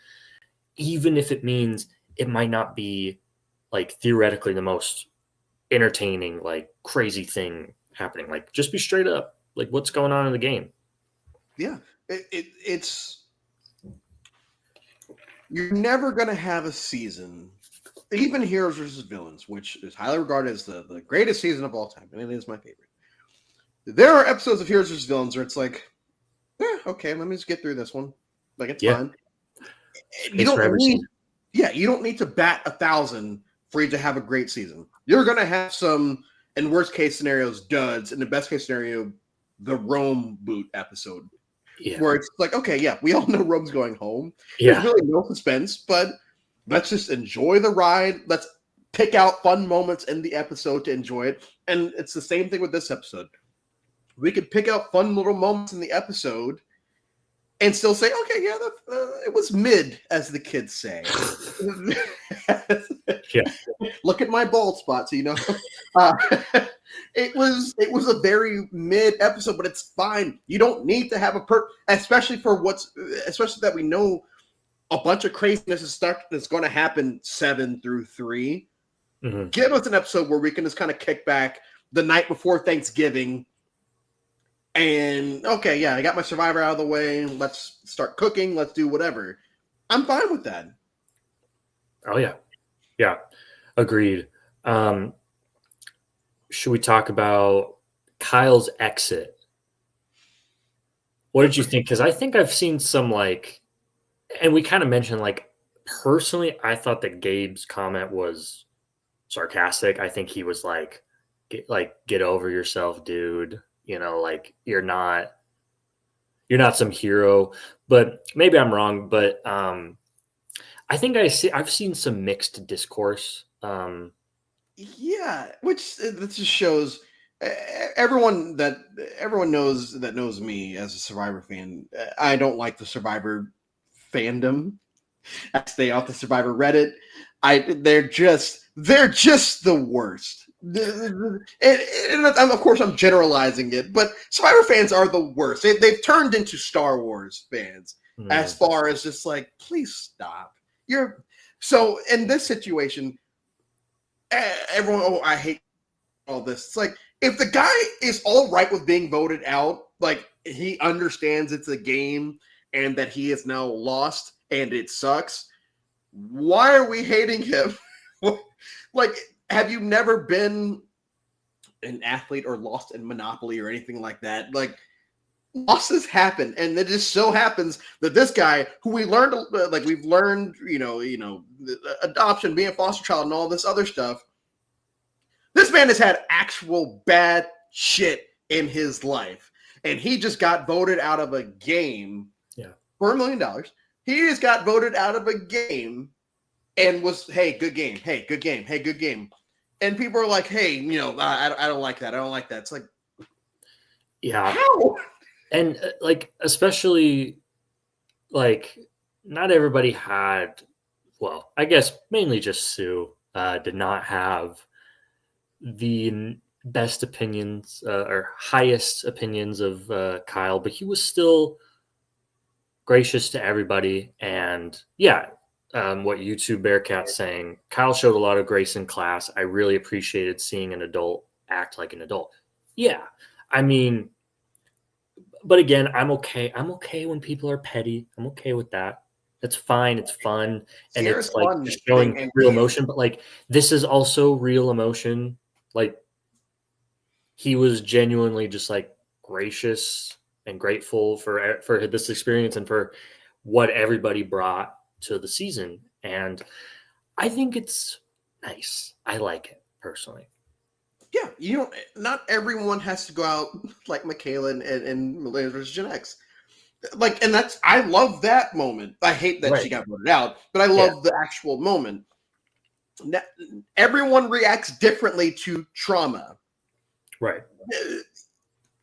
even if it means it might not be theoretically the most entertaining, crazy thing happening. Just be straight up. What's going on in the game? Yeah. It's you're never going to have a season, even Heroes versus Villains, which is highly regarded as the greatest season of all time, and it is my favorite. There are episodes of Heroes versus Villains where it's okay, let me just get through this one. It's fine. You don't need to bat 1,000 for you to have a great season. You're going to have some, in worst case scenarios, duds. In the best case scenario, the Rome boot episode. Yeah. Where it's we all know Rome's going home. Yeah. There's really no suspense, but let's just enjoy the ride. Let's pick out fun moments in the episode to enjoy it. And it's the same thing with this episode. We could pick out fun little moments in the episode and still say, okay, yeah, it was mid, as the kids say. Yeah. Look at my bald spots, it was a very mid episode, but it's fine. You don't need to have especially that we know a bunch of craziness is going to happen 7 through 3. Mm-hmm. Give us an episode where we can just kind of kick back the night before Thanksgiving. And I got my Survivor out of the way. Let's start cooking. Let's do whatever. I'm fine with that. Oh yeah. Yeah. Agreed. Should we talk about Kyle's exit? What did you think? Because I think I've seen some like, and we kind of mentioned like, personally, I thought that Gabe's comment was sarcastic. I think he was get over yourself, dude. You know, like you're not some hero. But maybe I'm wrong. But I think I've seen some mixed discourse. Yeah, which this just shows everyone knows me as a Survivor fan. I don't like the Survivor fandom. I stay off the Survivor Reddit. They're just the worst. And of course, I'm generalizing it, but Survivor fans are the worst. They've turned into Star Wars fans as far as just like, please stop. You're so in this situation. Everyone, oh, I hate all this. It's like if the guy is all right with being voted out, like he understands it's a game and that he is now lost and it sucks. Why are we hating him? Like, have you never been an athlete or lost in Monopoly or anything like that? Like, losses happen, and it just so happens that this guy, who we've learned, adoption, being a foster child, and all this other stuff. This man has had actual bad shit in his life, and he just got voted out of a game for $1 million. He just got voted out of a game and was, hey, good game. Hey, good game. Hey, good game. And people are like, hey, I don't like that. I don't like that. It's like, yeah. How? And like, especially like not everybody had, well, I guess mainly just Sue did not have the best opinions or highest opinions of Kyle, but he was still gracious to everybody. And yeah, what YouTube Bearcat's saying, Kyle showed a lot of grace in class. I really appreciated seeing an adult act like an adult. Yeah, I mean, but again, I'm okay. I'm okay when people are petty. I'm okay with that. It's fine. It's fun. And Sierra's it's like fun just showing and real cute. emotion. But like, this is also real emotion. Like, he was genuinely just like gracious and grateful for this experience and for what everybody brought to the season. And I think it's nice. I like it personally. Yeah, not everyone has to go out like Michaela and Millennials vs. Gen X. Like, and I love that moment. I hate that she Right. got voted out, but I Yeah. love the actual moment. Now, everyone reacts differently to trauma. Right.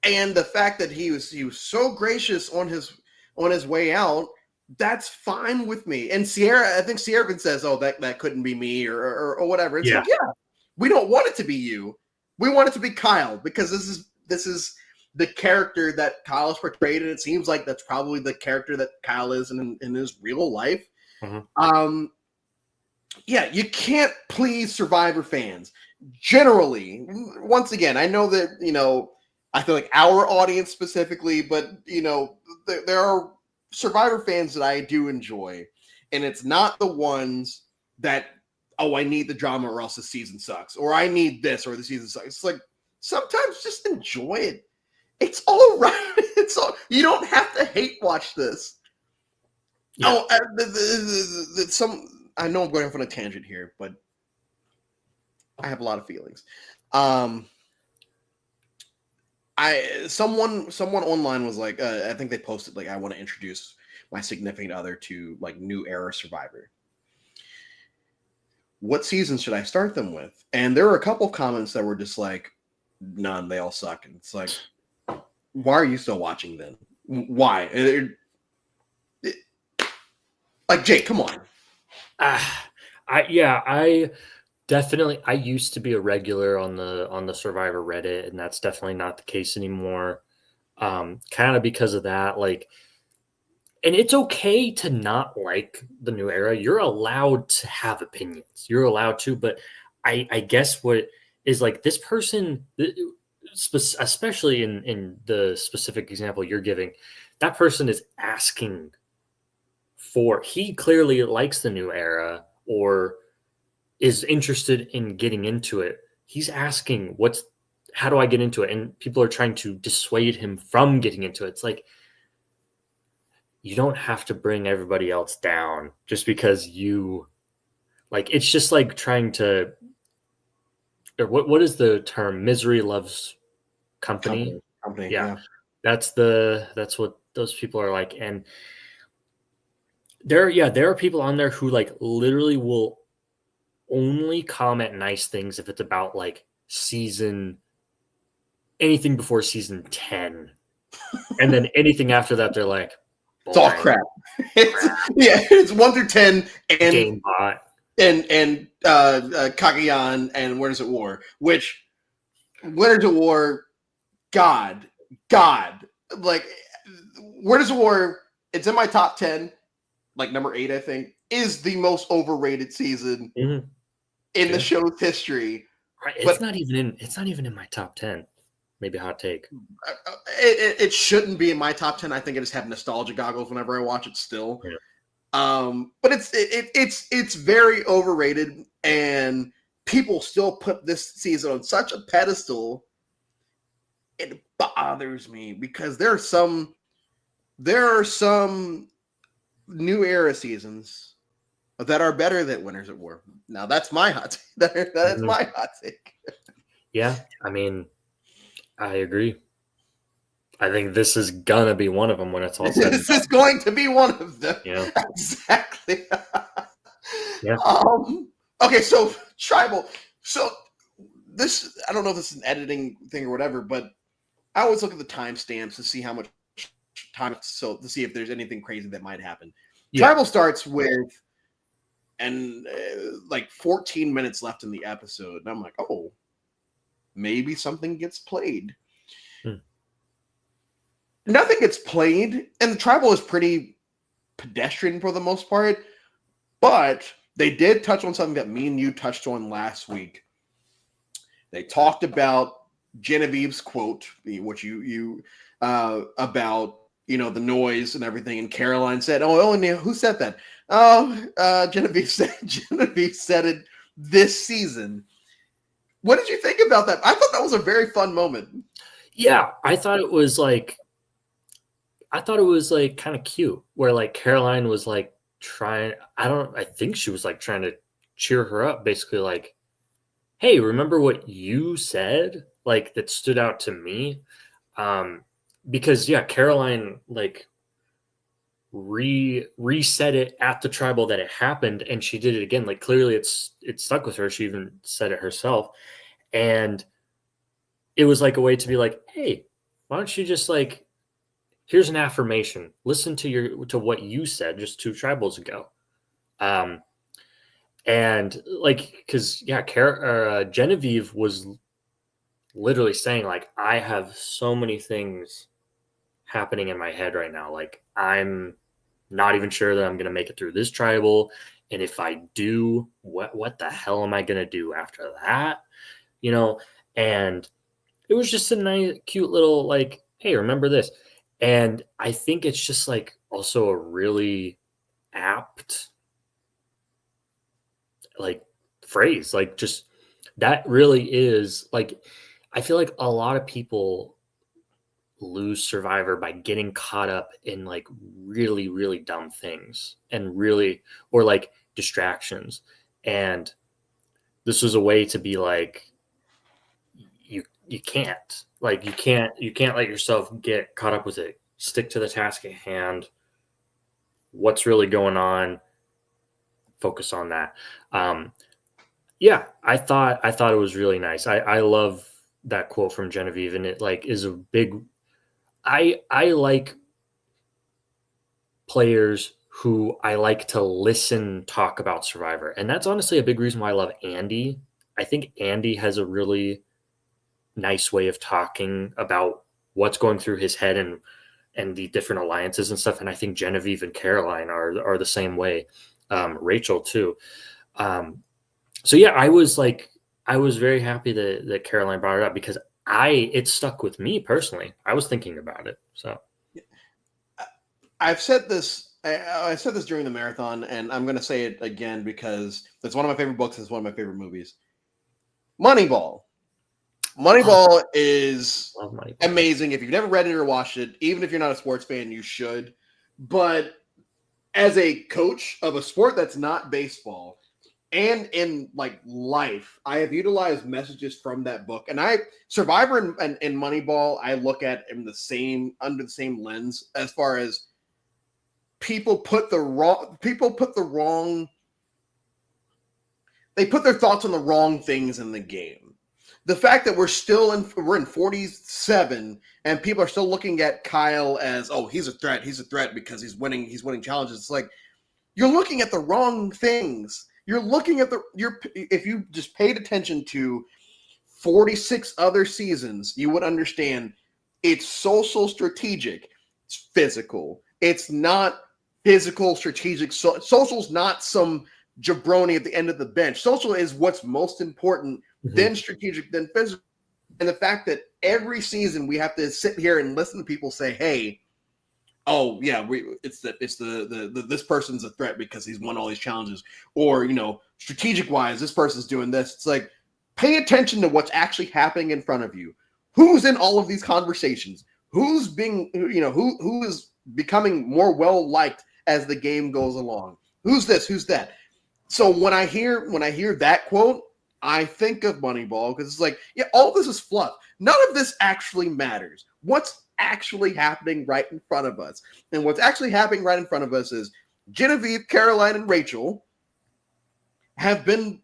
And the fact that he was so gracious on his way out, that's fine with me. And I think Sierra even says, "Oh, that couldn't be me," or whatever. It's Yeah. like, yeah, we don't want it to be you. We want it to be Kyle, because this is the character that Kyle has portrayed, and it seems like that's probably the character that Kyle is in his real life. Mm-hmm. Yeah, you can't please Survivor fans. Generally, once again, I know that, I feel like our audience specifically, but, there are Survivor fans that I do enjoy, and it's not the ones that, oh, I need the drama or else the season sucks, or I need this or the season sucks. It's like, sometimes just enjoy it. It's all right. You don't have to hate watch this. Yeah. I know I'm going off on a tangent here, but I have a lot of feelings. Someone online was like, I think they posted like, I want to introduce my significant other to like new era Survivor. What season should I start them with? And there were a couple of comments that were just like, none, they all suck. And it's like, why are you still watching then? Why? Like, Jake, come on. I definitely, I used to be a regular on the Survivor Reddit, and that's definitely not the case anymore. Kind of because of that, like, and it's okay to not like the new era. You're allowed to have opinions. You're allowed to, but I guess what is like this person, especially in the specific example you're giving, that person is asking for, he clearly likes the new era or is interested in getting into it. He's asking, how do I get into it? And people are trying to dissuade him from getting into it. It's like, you don't have to bring everybody else down just because you like. It's just like trying to. Or what is the term? Misery loves company. Company, Yeah, yeah. that's what those people are like. And there are people on there who like literally will only comment nice things if it's about like anything before season 10. And then anything after that, they're like, It's all boring. crap. It's 1 through 10 and Game bot. and Kagayan and Winners at War, which Winners at War, God, like Winners at War, it's in my top 10, like number 8, I think, is the most overrated season in the show's history. Right. It's not even in my top 10. Maybe a hot take. It shouldn't be in my top 10. I think I just have nostalgia goggles whenever I watch it still. Yeah. But it's very overrated, and people still put this season on such a pedestal. It bothers me because there are some new era seasons that are better than Winners at War. Now that's my hot take. That's my hot take. Yeah, I mean, I agree. I think this is gonna be one of them when it's all said. This is going to be one of them. Yeah. Exactly. Yeah. Okay, so Tribal. So this, I don't know if this is an editing thing or whatever, but I always look at the timestamps to see how much time, so to see if there's anything crazy that might happen. Yeah. Tribal starts with like 14 minutes left in the episode, and I'm like, oh, maybe something gets played. Nothing gets played, and the Tribal is pretty pedestrian for the most part, but they did touch on something that me and you touched on last week. They talked about Genevieve's quote, which you about, you know, the noise and everything, and Caroline said, "Oh, who said that?" Oh, Genevieve said it this season. What did you think about that? I thought that was a very fun moment. Yeah, I thought it was like kind of cute, where like Caroline was like I think she was like trying to cheer her up, basically like, hey, remember what you said? Like that stood out to me. Because yeah, Caroline like reset it at the Tribal that it happened, and she did it again. Like clearly it stuck with her. She even said it herself. And it was like a way to be like, hey, why don't you just like, here's an affirmation. Listen to what you said just 2 Tribals ago. And like, because yeah, Genevieve was literally saying like, I have so many things happening in my head right now. Like I'm not even sure that I'm going to make it through this Tribal. And if I do, what the hell am I going to do after that? You know, and it was just a nice, cute little like, hey, remember this. And I think it's just like also a really apt like phrase, like just that really is like, I feel like a lot of people lose Survivor by getting caught up in like really, really dumb things and really, or like distractions. And this was a way to be like, you can't let yourself get caught up with it. Stick to the task at hand. What's really going on? Focus on that. Yeah, I thought it was really nice. I love that quote from Genevieve, and it like is a big. I like players who I like to listen talk about Survivor, and that's honestly a big reason why I love Andy. I think Andy has a really nice way of talking about what's going through his head and the different alliances and stuff. And I think Genevieve and Caroline are the same way. Rachel too. So yeah, I was very happy that Caroline brought it up because it stuck with me personally. I was thinking about it. So I've said this. I said this during the marathon, and I'm going to say it again because it's one of my favorite books. It's one of my favorite movies. Moneyball. Moneyball is amazing. If you've never read it or watched it, even if you're not a sports fan, you should. But as a coach of a sport that's not baseball, and in like life, I have utilized messages from that book. And Survivor and Moneyball, I look at in the same under the same lens as far as people put the wrong they put their thoughts on the wrong things in the game. The fact that we're in 47 and people are still looking at Kyle as, oh, he's a threat because he's winning challenges. It's like you're looking at the wrong things. You're looking at if you just paid attention to 46 other seasons, you would understand it's social strategic. It's physical. It's not physical strategic. Social's not some jabroni at the end of the bench. Social is what's most important, then strategic, then physical. And the fact that every season we have to sit here and listen to people say, hey, oh yeah, this person's a threat because he's won all these challenges, or strategic wise, this person's doing this. It's like, pay attention to what's actually happening in front of you. Who's in all of these conversations? Who's being, who is becoming more well liked as the game goes along? Who's this? Who's that? So when I hear that quote, I think of Moneyball, because it's like, yeah, all this is fluff. None of this actually matters. What's actually happening right in front of us? And what's actually happening right in front of us is Genevieve, Caroline, and Rachel have been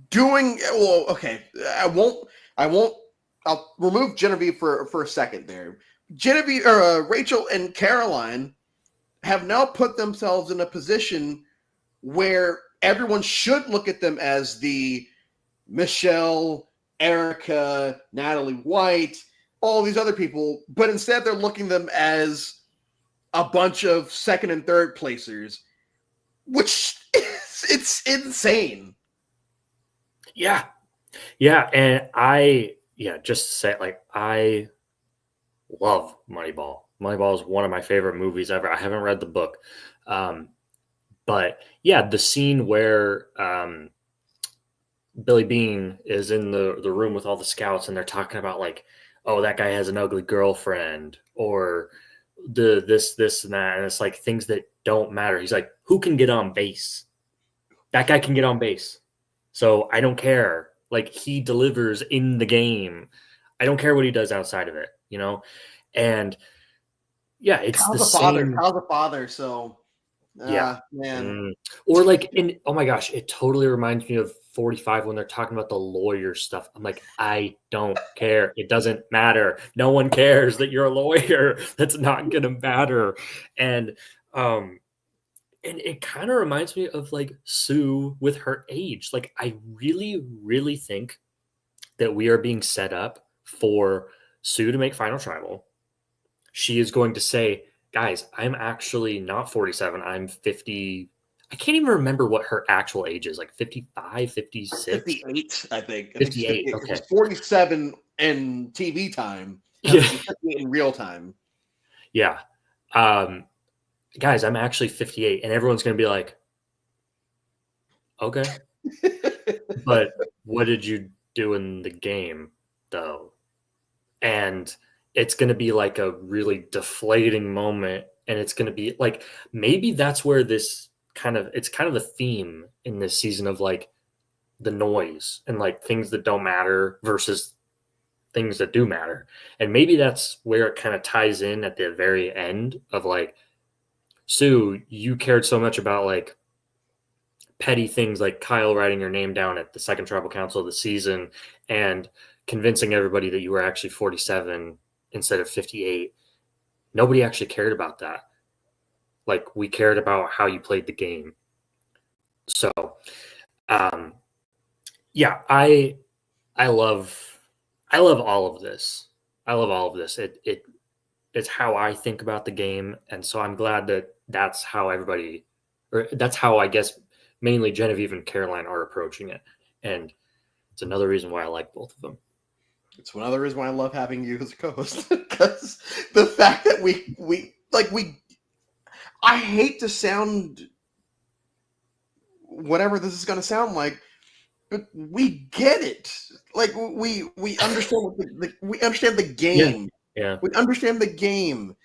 doing well. Okay, I'll remove Genevieve for a second there. Rachel and Caroline have now put themselves in a position where everyone should look at them as the Michelle, Erica, Natalie White, all these other people, but instead they're looking at them as a bunch of second and third placers, which it's insane. Yeah. And just to say, like, I love Moneyball. Moneyball is one of my favorite movies ever. I haven't read the book. But yeah, the scene where Billy Bean is in the room with all the scouts and they're talking about, like, oh, that guy has an ugly girlfriend, or this and that. And it's like things that don't matter. He's like, who can get on base? That guy can get on base. So I don't care. Like, he delivers in the game. I don't care what he does outside of it, And yeah, it's Kyle's the same. Kyle's a father, so yeah, man. Or like, oh my gosh, it totally reminds me of 45 when they're talking about the lawyer stuff. I'm like, I don't care. It doesn't matter. No one cares that you're a lawyer. That's not gonna matter. And it kind of reminds me of like Sue with her age. Like, I really, really think that we are being set up for Sue to make Final Tribal. She is going to say, guys, I'm actually not 47. I'm 50. I can't even remember what her actual age is, like 55, 56? 58, I think. 58, okay. 47 in TV time. Yeah. 58 in real time. Yeah. Guys, I'm actually 58. And everyone's going to be like, okay. But what did you do in the game, though? And it's going to be like a really deflating moment. And it's going to be like, maybe that's where it's kind of a theme in this season of like the noise and like things that don't matter versus things that do matter. And maybe that's where it kind of ties in at the very end of like, Sue, you cared so much about like petty things like Kyle writing your name down at the second tribal council of the season and convincing everybody that you were actually 47 instead of 58. Nobody actually cared about that. Like, we cared about how you played the game. So, yeah, I love all of this. I love all of this. It's how I think about the game. And so I'm glad that that's how everybody, or that's how I guess mainly Genevieve and Caroline are approaching it. And it's another reason why I like both of them. It's another reason why I love having you as a co-host, because the fact that I hate to sound whatever this is going to sound like, but we get it. Like, we understand we understand the game. Yeah. We understand the game.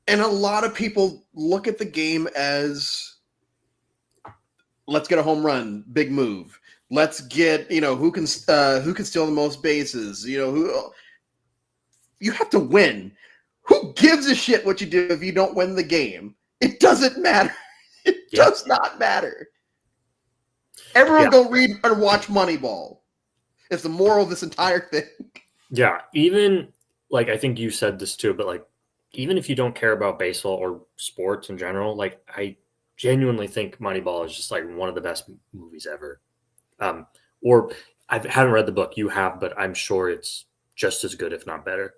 And a lot of people look at the game as, let's get a home run, big move. Let's get, who can steal the most bases. Who you have to win. Who gives a shit what you do if you don't win the game? It doesn't matter. It Yeah. does not matter. Everyone go read or watch Moneyball. It's the moral of this entire thing. Yeah. Even like, I think you said this too, but like, even if you don't care about baseball or sports in general, like I genuinely think Moneyball is just like one of the best movies ever. Or I haven't read the book. You have, but I'm sure it's just as good, if not better.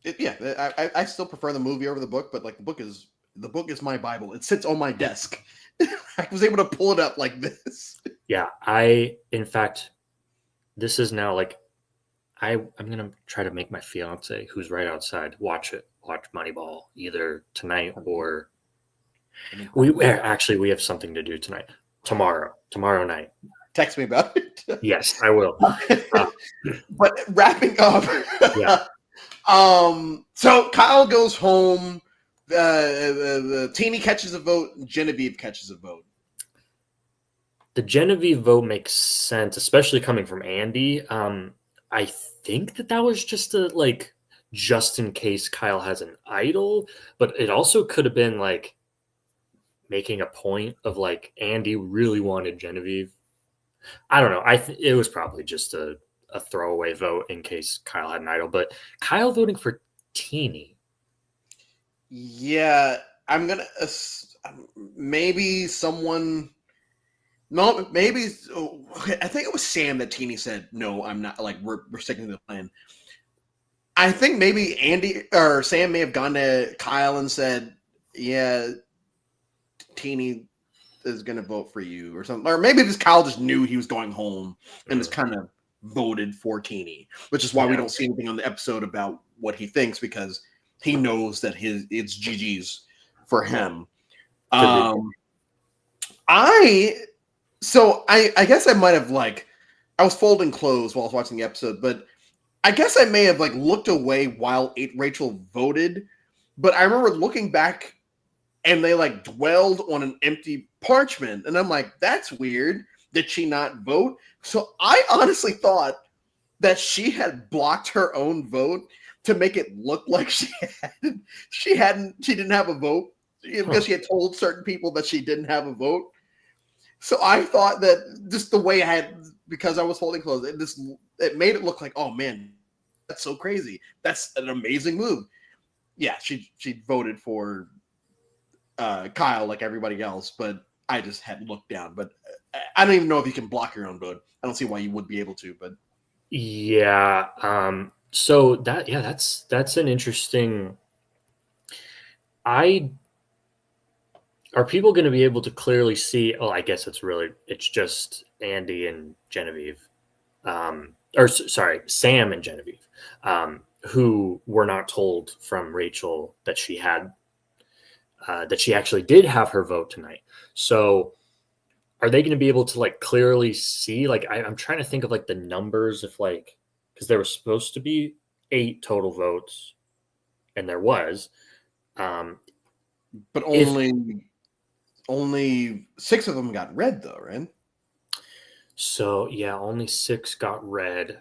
I still prefer the movie over the book, but like the book is my Bible. It sits on my desk. I was able to pull it up like this. Yeah, in fact, this is now like I'm gonna try to make my fiance, who's right outside, watch Moneyball either tonight or we have something to do tonight, tomorrow night. Text me about it. Yes, I will. But wrapping up, Yeah. So Kyle goes home. The Teeny catches a vote. And Genevieve catches a vote. The Genevieve vote makes sense, especially coming from Andy. I think that was just just in case Kyle has an idol, but it also could have been like making a point of like Andy really wanted Genevieve. I don't know. It was probably just a throwaway vote in case Kyle had an idol, but Kyle voting for Teeny. Yeah, I'm gonna maybe someone. No, maybe. Okay, I think it was Sam that Teeny said, "No, I'm not." Like we're sticking to the plan. I think maybe Andy or Sam may have gone to Kyle and said, "Yeah, Teeny is going to vote for you," or something. Or maybe this Kyle just knew he was going home and just kind of voted for Teeny, which is why we don't see anything on the episode about what he thinks, because he knows that it's GG's for him. I guess I might have I was folding clothes while I was watching the episode, but I guess I may have looked away while Rachel voted. But I remember looking back and they dwelled on an empty parchment, and I'm like, that's weird. Did she not vote? So I honestly thought that she had blocked her own vote to make it look like she didn't have a vote, because she had told certain people that she didn't have a vote. So I thought that just the way because I was holding clothes, it made it look like, oh man, that's so crazy. That's an amazing move. Yeah, she voted for Kyle like everybody else, but I just had looked down. But I don't even know if you can block your own vote. I don't see why you would be able to, but yeah. So that's an interesting. Are people going to be able to clearly see? Oh, I guess it's just Andy and Genevieve, Sam and Genevieve, who were not told from Rachel that she actually did have her vote tonight. So are they going to be able to clearly see? I'm trying to think of the numbers, if because there was supposed to be 8 total votes, and there was, but only 6 of them got read, though, right? So yeah, only 6 got read.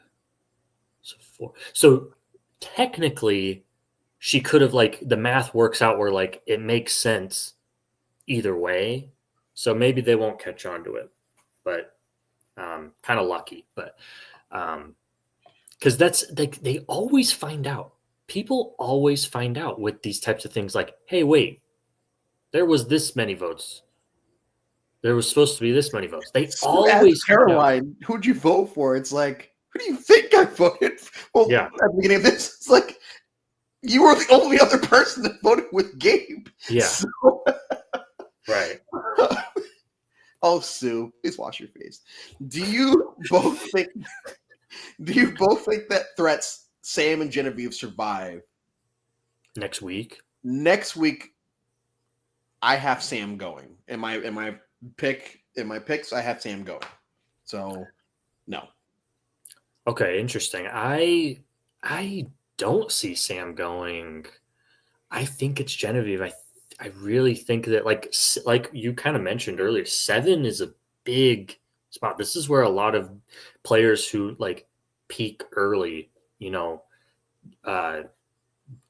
So 4. So technically, she could have the math works out where it makes sense either way. So maybe they won't catch on to it, but kind of lucky. But because that's they always find out. People always find out with these types of things. Hey, wait, there was this many votes. There was supposed to be this many votes. They always. Caroline, who'd you vote for? It's like, who do you think I voted for? Well, yeah. At the beginning of this, it's like you were the only other person that voted with Gabe. Yeah. So... Right. Oh, Sue, please wash your face. Do you both think that threats Sam and Genevieve survive next week? Next week, I have Sam going. In my picks, I have Sam going. So, no. Okay, interesting. I don't see Sam going. I think it's Genevieve. I really think that like you kind of mentioned earlier, 7 is a big spot. This is where a lot of players who like peak early, uh,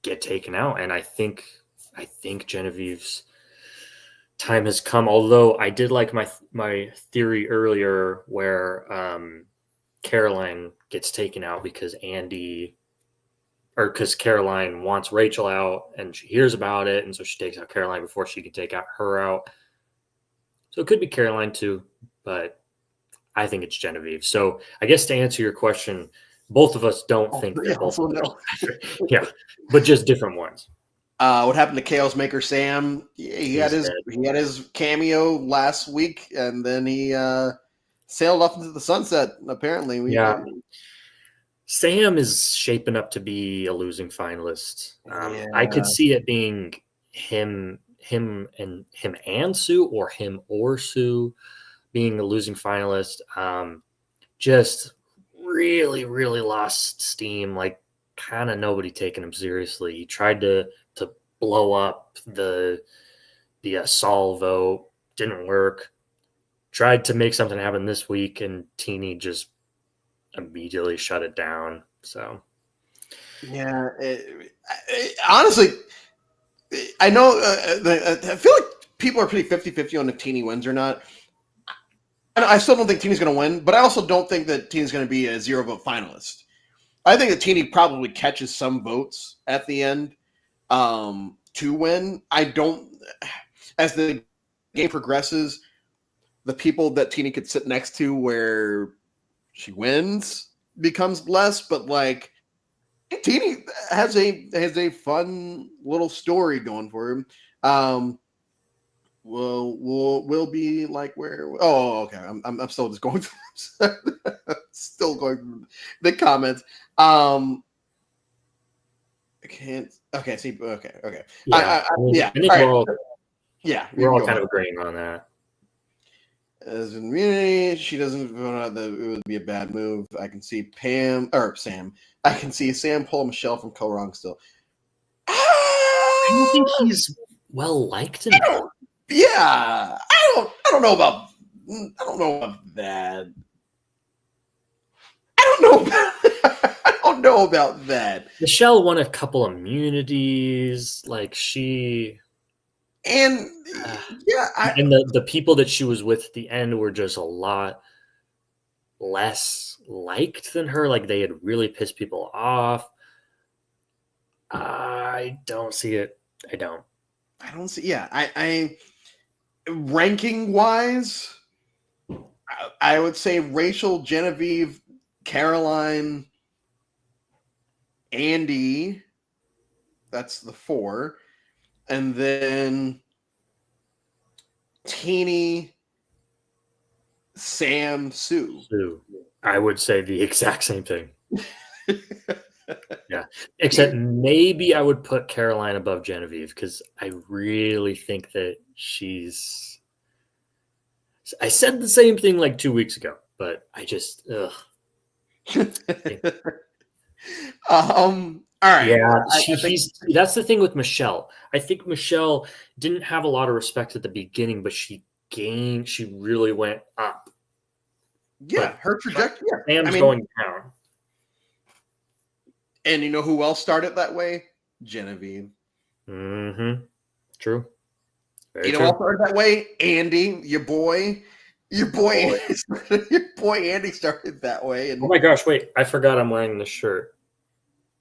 get taken out, and I think Genevieve's time has come. Although I did like my theory earlier where Caroline gets taken out because Caroline wants Rachel out and she hears about it, and so she takes out Caroline before she can take out her out. So it could be Caroline too, but I think it's Genevieve. So I guess to answer your question, both of us don't think that both of no. yeah, but just different ones. What happened to Chaos Maker Sam? He had his cameo last week, and then he sailed off into the sunset. Apparently, Sam is shaping up to be a losing finalist. Yeah. I could see it being him and Sue, or him or Sue being the losing finalist. Just really, really lost steam. Like, kind of nobody taking him seriously. He tried to blow up the Saul vote, didn't work. Tried to make something happen this week, and Teeny just immediately shut it down. So yeah, honestly, I know. I feel like people are pretty 50-50 on if Teeny wins or not. I still don't think Teeny's going to win, but I also don't think that Teeny's going to be a 0-vote finalist. I think that Teeny probably catches some votes at the end to win. I don't. As the game progresses, the people that Teeny could sit next to where she wins becomes less, but like Teeny has a fun little story going for him. We'll be like where? Oh, okay. I'm still just going through, still going through the comments. I can't. Okay. See. Okay. yeah, Yeah. I think we're all kind ahead. of agreeing on that. As in community, she doesn't vote out that it would be a bad move. I can see Sam. I can see Sam pull Michelle from Korong still. I don't think he's well liked enough. Yeah, I don't know about that. I don't know about that. Michelle won a couple immunities, like she, and and the people that she was with at the end were just a lot less liked than her. Like, they had really pissed people off. I don't see it. I don't see. Yeah, I ranking wise, I would say Rachel, Genevieve, Caroline, Andy. That's the 4, and then Teeny, Sam, Sue. I would say the exact same thing. Yeah, except maybe I would put Caroline above Genevieve, because I really think that she's. I said the same thing like 2 weeks ago, but I just All right. Yeah, that's the thing with Michelle. I think Michelle didn't have a lot of respect at the beginning, but she really went up. Yeah, her trajectory. Yeah. Sam's going down. And you know who else started that way? Genevieve. Mm-hmm. True. Very true. Who else started that way? Andy, your boy. Your boy Andy started that way. And oh my gosh, wait. I forgot I'm wearing this shirt.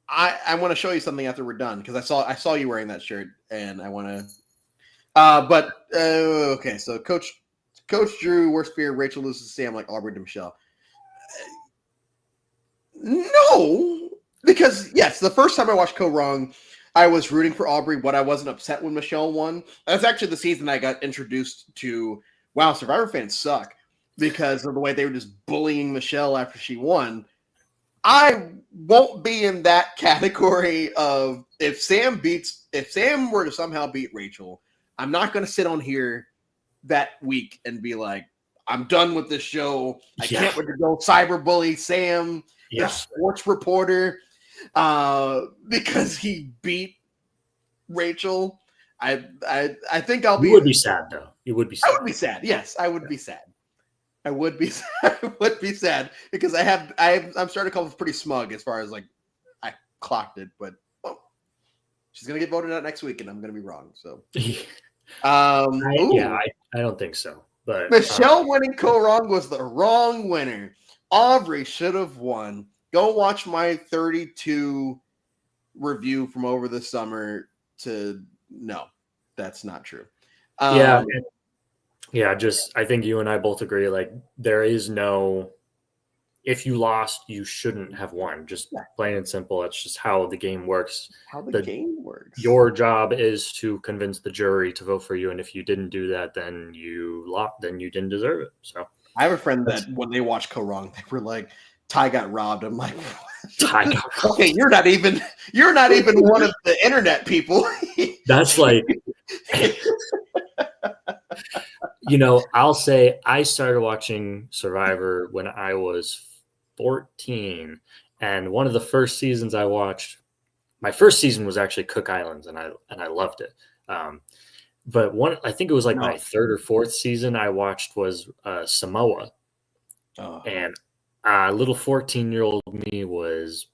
I want to show you something after we're done, because I saw you wearing that shirt, and I want to. Okay. So Coach Drew, worst fear, Rachel loses to Sam like Aubrey to Michelle. No, because yes, the first time I watched Korong, I was rooting for Aubrey, but I wasn't upset when Michelle won. That's actually the season I got introduced to. Wow, Survivor fans suck, because of the way they were just bullying Michelle after she won. I won't be in that category of if Sam were to somehow beat Rachel, I'm not going to sit on here that week and be like, I'm done with this show. I can't wait to go cyberbully Sam, the sports reporter, because he beat Rachel. I think I'll You would be sad though. You would be I sad. would be sad. Yes, I would be sad. I would be I would be sad because I'm starting to come pretty smug as far as like I clocked it, but she's gonna get voted out next week, and I'm gonna be wrong. So, I don't think so. But Michelle winning co-wrong was the wrong winner. Aubrey should have won. Go watch my 32 review from over the summer. No, that's not true. Just I think you and I both agree. Like there is no. If you lost, you shouldn't have won. Just plain and simple. That's just how the game works. How the game works. Your job is to convince the jury to vote for you, and if you didn't do that, then you lost. Then you didn't deserve it. So I have a friend that when they watched Co-Wrong, they were like, "Ty got robbed." I'm like, Ty got robbed. "Okay, you're not even one of the internet people." That's like. I'll say I started watching Survivor when I was 14, and one of the first seasons I watched, my first season was actually Cook Islands, and I loved it. But I think it was like my third or fourth season I watched was Samoa, and little 14-year-old me was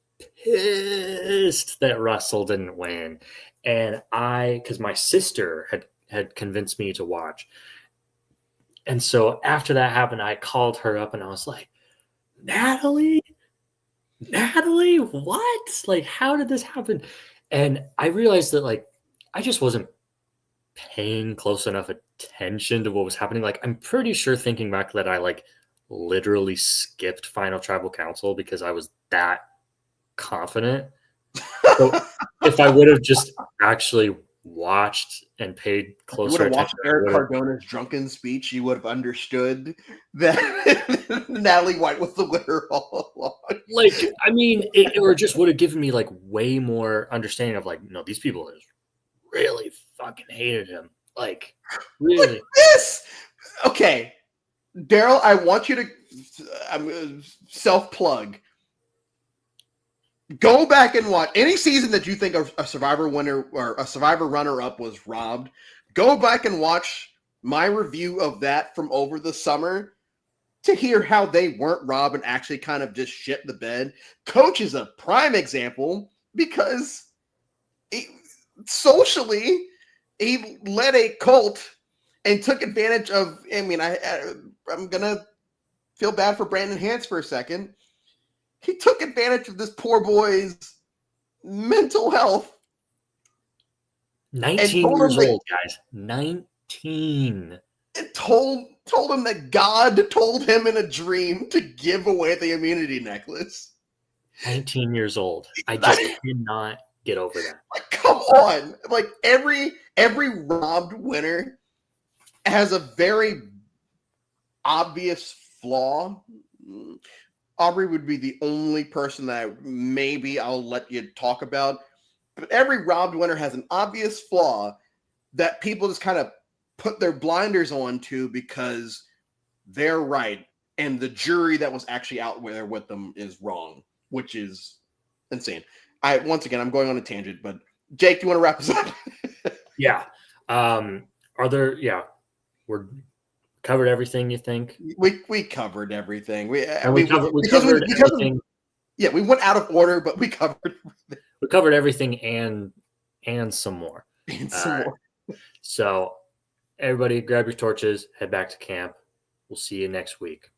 pissed that Russell didn't win, and because my sister had convinced me to watch. And so after that happened, I called her up and I was like, Natalie, what? Like, how did this happen? And I realized that, like, I just wasn't paying close enough attention to what was happening. Like, I'm pretty sure thinking back that I, like, literally skipped Final Tribal Council because I was that confident. So if I would have just actually watched and paid closer attention. You would have watched Eric Cardona's drunken speech, you would have understood that Natalie White was the winner all along. Like, I mean, it just would have given me like way more understanding of like, no, these people just really fucking hated him. Like, really. This okay, Daryl, I want you to self-plug. Go back and watch any season that you think a Survivor winner or a Survivor runner-up was robbed. Go back and watch my review of that from over the summer to hear how they weren't robbed and actually kind of just shit the bed. Coach is a prime example because socially he led a cult and took advantage of. I mean, I'm gonna feel bad for Brandon Hance for a second. He took advantage of this poor boy's mental health. 19 years old, guys. 19. And told him that God told him in a dream to give away the immunity necklace. 19 years old. I just cannot get over that. Like, come on. Like, every robbed winner has a very obvious flaw. Aubrey would be the only person that maybe I'll let you talk about. But every robbed winner has an obvious flaw that people just kind of put their blinders on to because they're right. And the jury that was actually out there with them is wrong, which is insane. Once again, I'm going on a tangent, but Jake, do you want to wrap us up? Yeah. We're covered everything, you think? We covered everything. We covered everything. Yeah, we went out of order, but we covered everything. We covered everything and some more. So everybody grab your torches, head back to camp. We'll see you next week.